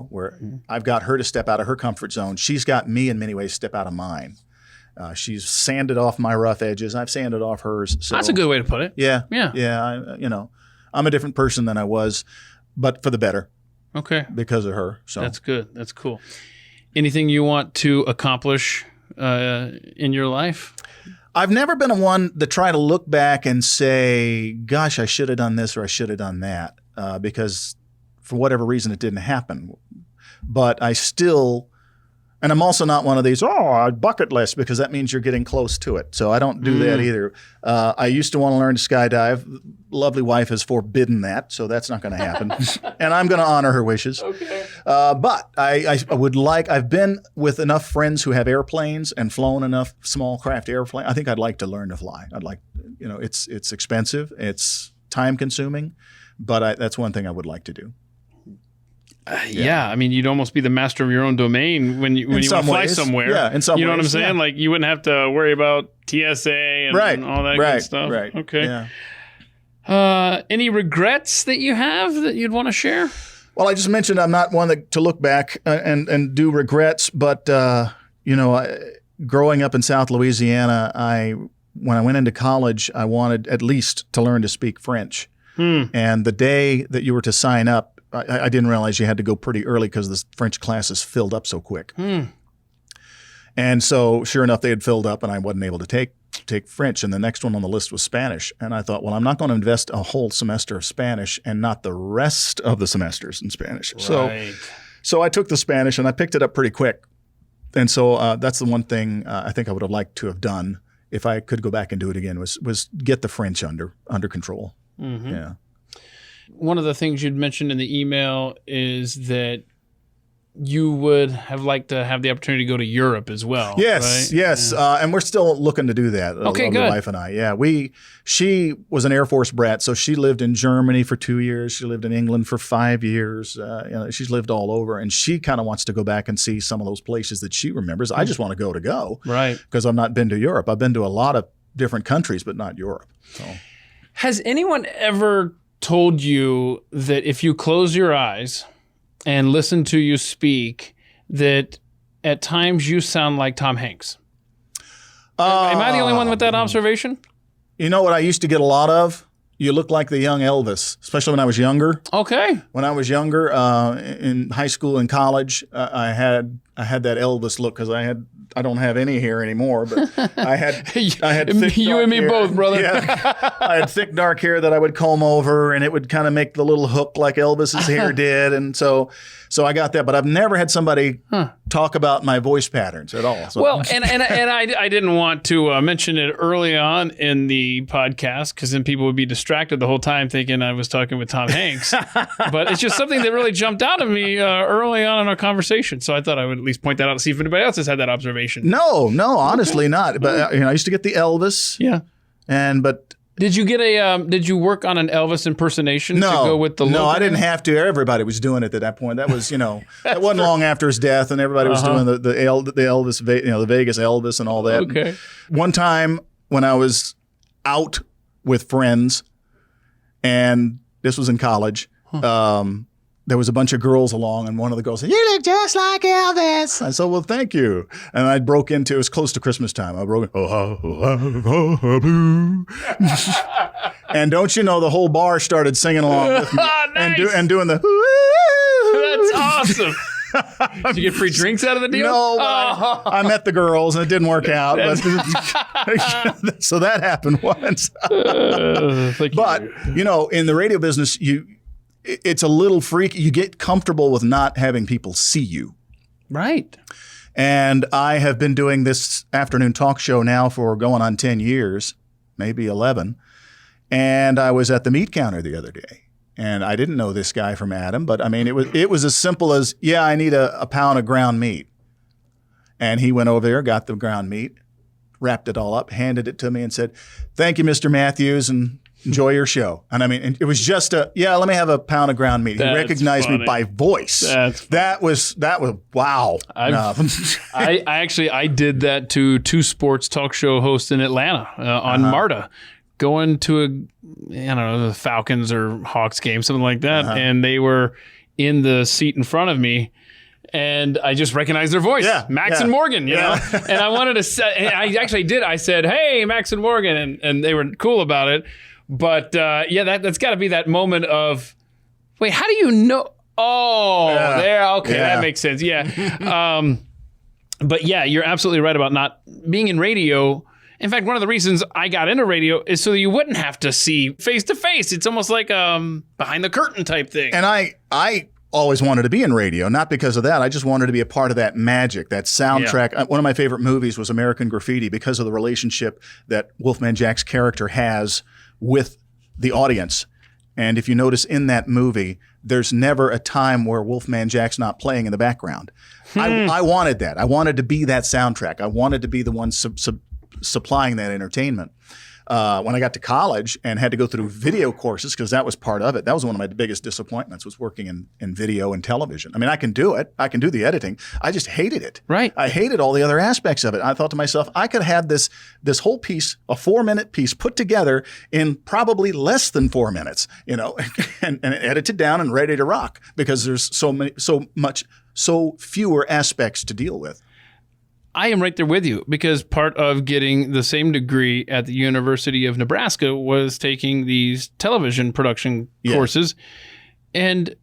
Speaker 3: where I've got her to step out of her comfort zone. She's got me in many ways step out of mine. She's sanded off my rough edges. I've sanded off hers. So,
Speaker 1: that's a good way to put it.
Speaker 3: Yeah.
Speaker 1: Yeah.
Speaker 3: Yeah. I'm a different person than I was, but for the better.
Speaker 1: Okay.
Speaker 3: Because of her. So
Speaker 1: that's good. That's cool. Anything you want to accomplish in your life?
Speaker 3: I've never been one to try to look back and say, gosh, I should have done this or I should have done that, because for whatever reason it didn't happen. But I still, and I'm also not one of these, bucket list, because that means you're getting close to it. So I don't do that either. I used to want to learn to skydive. Lovely wife has forbidden that, so that's not going to happen. And I'm going to honor her wishes. Okay. But I would I've been with enough friends who have airplanes and flown enough small craft airplane. I think I'd like to learn to fly. I'd like, it's expensive. It's time consuming, but that's one thing I would like to do.
Speaker 1: Yeah, I mean, you'd almost be the master of your own domain when you want to fly somewhere.
Speaker 3: Yeah, in some ways.
Speaker 1: You know what I'm saying? Yeah. Like you wouldn't have to worry about TSA and all that good stuff.
Speaker 3: Right.
Speaker 1: Okay. Yeah. Any regrets that you have that you'd want to share?
Speaker 3: Well, I just mentioned I'm not one to look back and do regrets, but growing up in South Louisiana, when I went into college, I wanted at least to learn to speak French. And the day that you were to sign up, I didn't realize you had to go pretty early because the French classes filled up so quick. And so sure enough, they had filled up and I wasn't able to take French. And the next one on the list was Spanish. And I thought, well, I'm not going to invest a whole semester of Spanish and not the rest of the semesters in Spanish.
Speaker 1: Right.
Speaker 3: So I took the Spanish and I picked it up pretty quick. And so that's the one thing I think I would have liked to have done if I could go back and do it again was get the French under control.
Speaker 1: Mm-hmm.
Speaker 3: Yeah.
Speaker 1: One of the things you'd mentioned in the email is that you would have liked to have the opportunity to go to Europe as well.
Speaker 3: Yes,
Speaker 1: right?
Speaker 3: yes. And we're still looking to do that.
Speaker 1: Okay,
Speaker 3: my
Speaker 1: good.
Speaker 3: wife and I. Yeah, she was an Air Force brat, so she lived in Germany for 2 years. She lived in England for 5 years. She's lived all over, and she kind of wants to go back and see some of those places that she remembers. I just want to go.
Speaker 1: Right.
Speaker 3: Because I've not been to Europe. I've been to a lot of different countries, but not Europe. So.
Speaker 1: Has anyone ever told you that if you close your eyes and listen to you speak, that at times you sound like Tom Hanks? Am I the only one with that observation?
Speaker 3: You know what I used to get a lot of? You look like the young Elvis, especially when I was younger.
Speaker 1: Okay.
Speaker 3: When I was younger, in high school and college, I had that Elvis look because I don't have any hair anymore, but I had thick
Speaker 1: you
Speaker 3: dark
Speaker 1: and me
Speaker 3: hair.
Speaker 1: both, brother.
Speaker 3: Yeah, I had thick dark hair that I would comb over, and it would kind of make the little hook like Elvis's hair did, and so I got that. But I've never had somebody talk about my voice patterns at all. So.
Speaker 1: Well, and I didn't want to mention it early on in the podcast because then people would be distracted the whole time thinking I was talking with Tom Hanks. But it's just something that really jumped out at me early on in our conversation. So I thought I would at least point that out to see if anybody else has had that observation.
Speaker 3: No, honestly not. But I used to get the Elvis.
Speaker 1: Yeah.
Speaker 3: But
Speaker 1: did you get did you work on an Elvis impersonation to go with the look?
Speaker 3: No, I didn't have to. Everybody was doing it at that point. That was, that wasn't long after his death, and everybody was doing the Elvis, the Vegas Elvis and all that.
Speaker 1: Okay.
Speaker 3: One time when I was out with friends, and this was in college, there was a bunch of girls along, and one of the girls said, "You look just like Elvis." I said, "Well, thank you." And I broke into, it was close to Christmas time. I broke in, and don't you know, the whole bar started singing along with me
Speaker 1: Nice.
Speaker 3: and doing the.
Speaker 1: That's awesome. Did you get free drinks out of the deal?
Speaker 3: No, I met the girls and it didn't work out. But, so that happened once. But in the radio business, it's a little freaky. You get comfortable with not having people see you.
Speaker 1: Right.
Speaker 3: And I have been doing this afternoon talk show now for going on 10 years, maybe 11. And I was at the meat counter the other day. And I didn't know this guy from Adam, but I mean, it was as simple as, I need a pound of ground meat. And he went over there, got the ground meat, wrapped it all up, handed it to me and said, "Thank you, Mr. Matthews, and enjoy your show." And I mean, it was just let me have a pound of ground meat. He recognized me by voice. That was wow.
Speaker 1: I did that to two sports talk show hosts in Atlanta on MARTA, going to the Falcons or Hawks game, something like that. And they were in the seat in front of me. And I just recognized their voice, Max and Morgan, you know. And I wanted to say, I actually did. I said, "Hey, Max and Morgan," and they were cool about it. But that's got to be that moment of, wait, how do you know? Oh, there, okay, that makes sense. Yeah, but you're absolutely right about not being in radio. In fact, one of the reasons I got into radio is so that you wouldn't have to see face to face. It's almost like behind the curtain type thing.
Speaker 3: And I always wanted to be in radio, not because of that. I just wanted to be a part of that magic, that soundtrack. Yeah. One of my favorite movies was American Graffiti because of the relationship that Wolfman Jack's character has with the audience. And if you notice in that movie, there's never a time where Wolfman Jack's not playing in the background. I wanted that. I wanted to be that soundtrack. I wanted to be the one supplying that entertainment. When I got to college and had to go through video courses, because that was part of it, that was one of my biggest disappointments, was working in video and television. I mean, I can do it. I can do the editing. I just hated it.
Speaker 1: Right.
Speaker 3: I hated all the other aspects of it. I thought to myself, I could have this whole piece, a 4-minute piece, put together in probably less than 4 minutes, and edited down and ready to rock, because there's so fewer aspects to deal with.
Speaker 1: I am right there with you, because part of getting the same degree at the University of Nebraska was taking these television production courses. And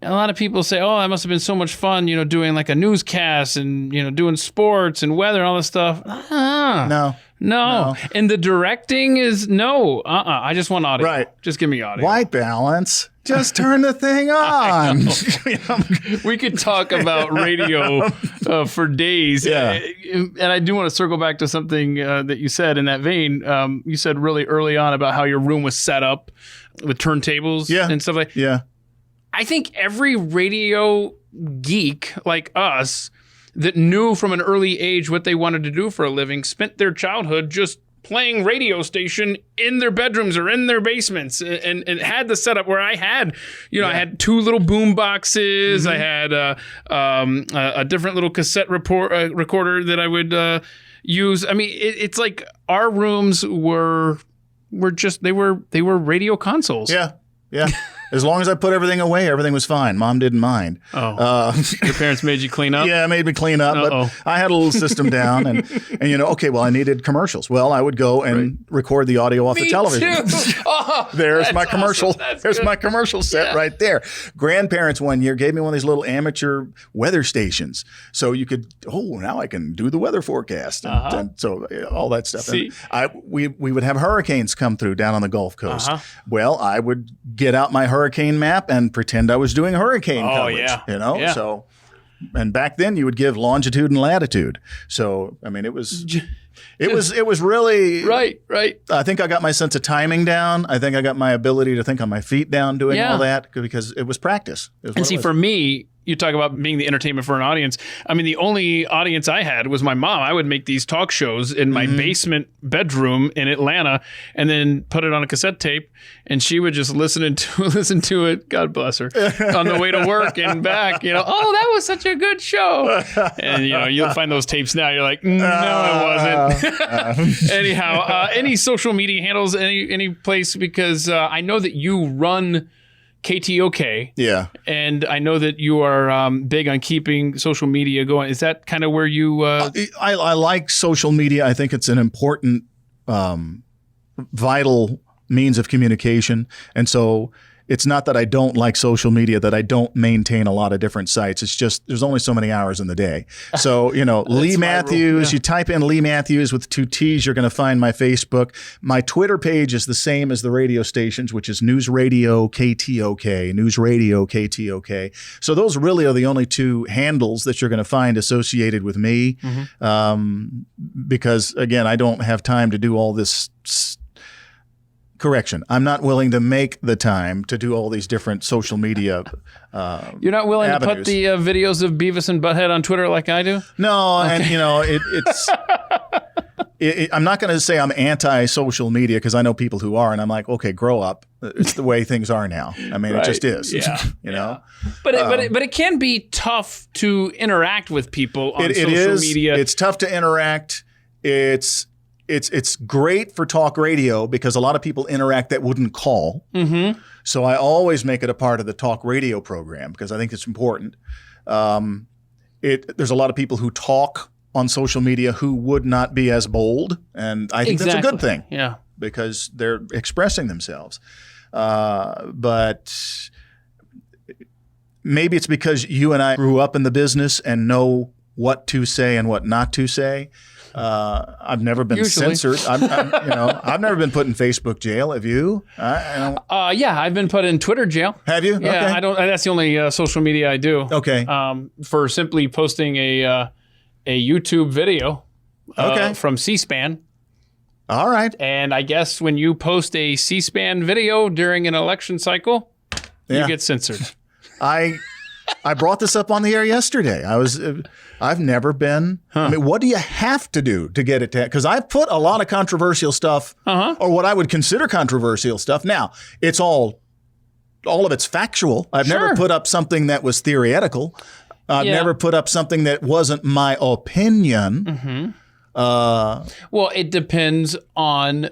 Speaker 1: a lot of people say, "Oh, that must have been so much fun, doing like a newscast and, doing sports and weather and all this stuff." No. And the directing is I just want audio.
Speaker 3: Right.
Speaker 1: Just give me audio.
Speaker 3: White balance. Just turn the thing on.
Speaker 1: We could talk about radio for days.
Speaker 3: Yeah.
Speaker 1: And I do want to circle back to something that you said in that vein. You said really early on about how your room was set up with turntables and stuff like that.
Speaker 3: Yeah.
Speaker 1: I think every radio geek like us that knew from an early age what they wanted to do for a living spent their childhood just playing radio station in their bedrooms or in their basements, and had the setup where I had, I had two little boom boxes. I had a different little cassette recorder that I would use. I mean, it's like our rooms were just they were radio consoles.
Speaker 3: Yeah. Yeah. As long as I put everything away, everything was fine. Mom didn't mind.
Speaker 1: Oh, your parents made you clean up?
Speaker 3: Yeah, made me clean up. But I had a little system down, and okay, well, I needed commercials. Well, I would go and record the audio off the television. There's my commercial.
Speaker 1: Awesome.
Speaker 3: There's my commercial set right there. Grandparents one year gave me one of these little amateur weather stations, so you could. Now I can do the weather forecast, and so all that stuff.
Speaker 1: See?
Speaker 3: And we would have hurricanes come through down on the Gulf Coast. Well, I would get out my hurricane map and pretend I was doing hurricane coverage.
Speaker 1: Yeah.
Speaker 3: So, and back then you would give longitude and latitude. So, I mean, it was really
Speaker 1: right.
Speaker 3: I think I got my sense of timing down. I think I got my ability to think on my feet down doing all that because it was practice.
Speaker 1: And see, for me, you talk about being the entertainment for an audience. I mean, the only audience I had was my mom. I would make these talk shows in my basement bedroom in Atlanta and then put it on a cassette tape, and she would just listen to it, God bless her, on the way to work and back. Oh, that was such a good show. And, you'll find those tapes now. You're like, no, it wasn't. Anyhow, any social media handles, any place, because I know that you run KTOK.
Speaker 3: Yeah.
Speaker 1: And I know that you are big on keeping social media going. Is that kind of where you...
Speaker 3: I like social media. I think it's an important, vital means of communication. And so it's not that I don't like social media, that I don't maintain a lot of different sites. It's just there's only so many hours in the day. So, Lee Matthews, you type in Lee Matthews with 2 T's, you're going to find my Facebook. My Twitter page is the same as the radio stations, which is News Radio KTOK, News Radio KTOK. So those really are the only 2 handles that you're going to find associated with me. Because, again, I don't have time to do all this Correction. I'm not willing to make the time to do all these different social media
Speaker 1: You're not willing
Speaker 3: avenues.
Speaker 1: to put the videos of Beavis and Butthead on Twitter like I do?
Speaker 3: No, okay. And it's I'm not going to say I'm anti-social media because I know people who are, and I'm like, okay, grow up. It's the way things are now. I mean, It just is.
Speaker 1: Yeah.
Speaker 3: you know.
Speaker 1: But it can be tough to interact with people on social media.
Speaker 3: It's tough to interact. It's great for talk radio because a lot of people interact that wouldn't call. Mm-hmm. So I always make it a part of the talk radio program because I think it's important. There's a lot of people who talk on social media who would not be as bold, and I think that's a good thing.
Speaker 1: Yeah,
Speaker 3: because they're expressing themselves. But maybe it's because you and I grew up in the business and know what to say and what not to say. I've never been censored. I've never been put in Facebook jail. Have you?
Speaker 1: Yeah, I've been put in Twitter jail.
Speaker 3: Have you?
Speaker 1: Yeah,
Speaker 3: okay.
Speaker 1: I don't. That's the only social media I do.
Speaker 3: Okay.
Speaker 1: For simply posting a YouTube video. From C-SPAN.
Speaker 3: All right.
Speaker 1: And I guess when you post a C-SPAN video during an election cycle, you get censored.
Speaker 3: I brought this up on the air yesterday. I've never been. I mean, what do you have to do to get it to? Because I've put a lot of controversial stuff, or what I would consider controversial stuff. Now, it's all of it's factual. I've never put up something that was theoretical. I've never put up something that wasn't my opinion.
Speaker 1: Mm-hmm. Well, it depends on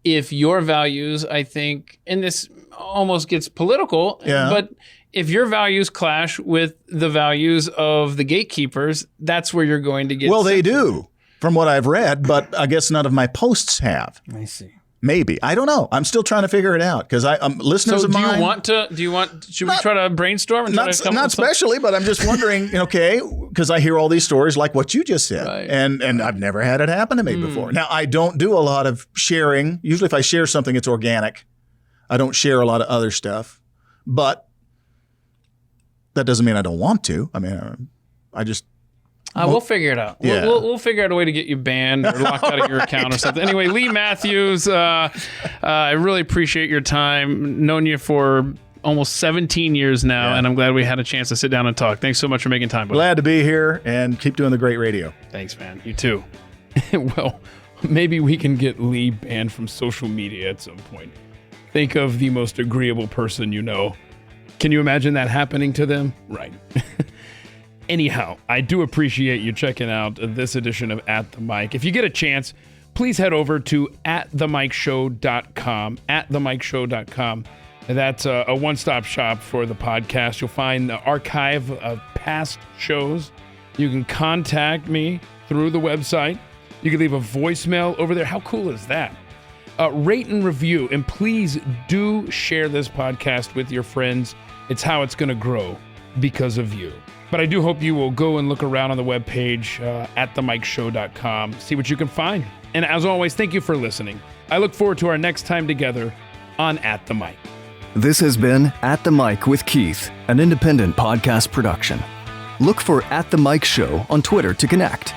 Speaker 1: if your values, I think, and this almost gets political, but if your values clash with the values of the gatekeepers, that's where you're going to get censored.
Speaker 3: They do, from what I've read, but I guess none of my posts have.
Speaker 1: I see.
Speaker 3: Maybe. I don't know. I'm still trying to figure it out because listeners of mine.
Speaker 1: Should we try to brainstorm and try to come up with
Speaker 3: especially, but I'm just wondering, okay, because I hear all these stories like what you just said.
Speaker 1: Right.
Speaker 3: And I've never had it happen to me before. Now, I don't do a lot of sharing. Usually if I share something, it's organic. I don't share a lot of other stuff. But that doesn't mean I don't want to. I mean, I just...
Speaker 1: We'll figure it out.
Speaker 3: Yeah.
Speaker 1: We'll figure out a way to get you banned or locked out of your account or something. Anyway, Lee Matthews, I really appreciate your time. Known you for almost 17 years now, and I'm glad we had a chance to sit down and talk. Thanks so much for making time. Buddy.
Speaker 3: Glad to be here, and keep doing the great radio.
Speaker 1: Thanks, man. You too. Well, maybe we can get Lee banned from social media at some point. Think of the most agreeable person you know. Can you imagine that happening to them? Right. Anyhow, I do appreciate you checking out this edition of At the Mic. If you get a chance, please head over to atthemikeshow.com, atthemikeshow.com. That's a one-stop shop for the podcast. You'll find the archive of past shows. You can contact me through the website. You can leave a voicemail over there. How cool is that? Rate and review, and please do share this podcast with your friends. It's how it's going to grow because of you. But I do hope you will go and look around on the webpage at themikeshow.com, see what you can find. And as always, thank you for listening. I look forward to our next time together on At the Mic.
Speaker 2: This has been At the Mic with Keith, an independent podcast production. Look for At the Mic Show on Twitter to connect.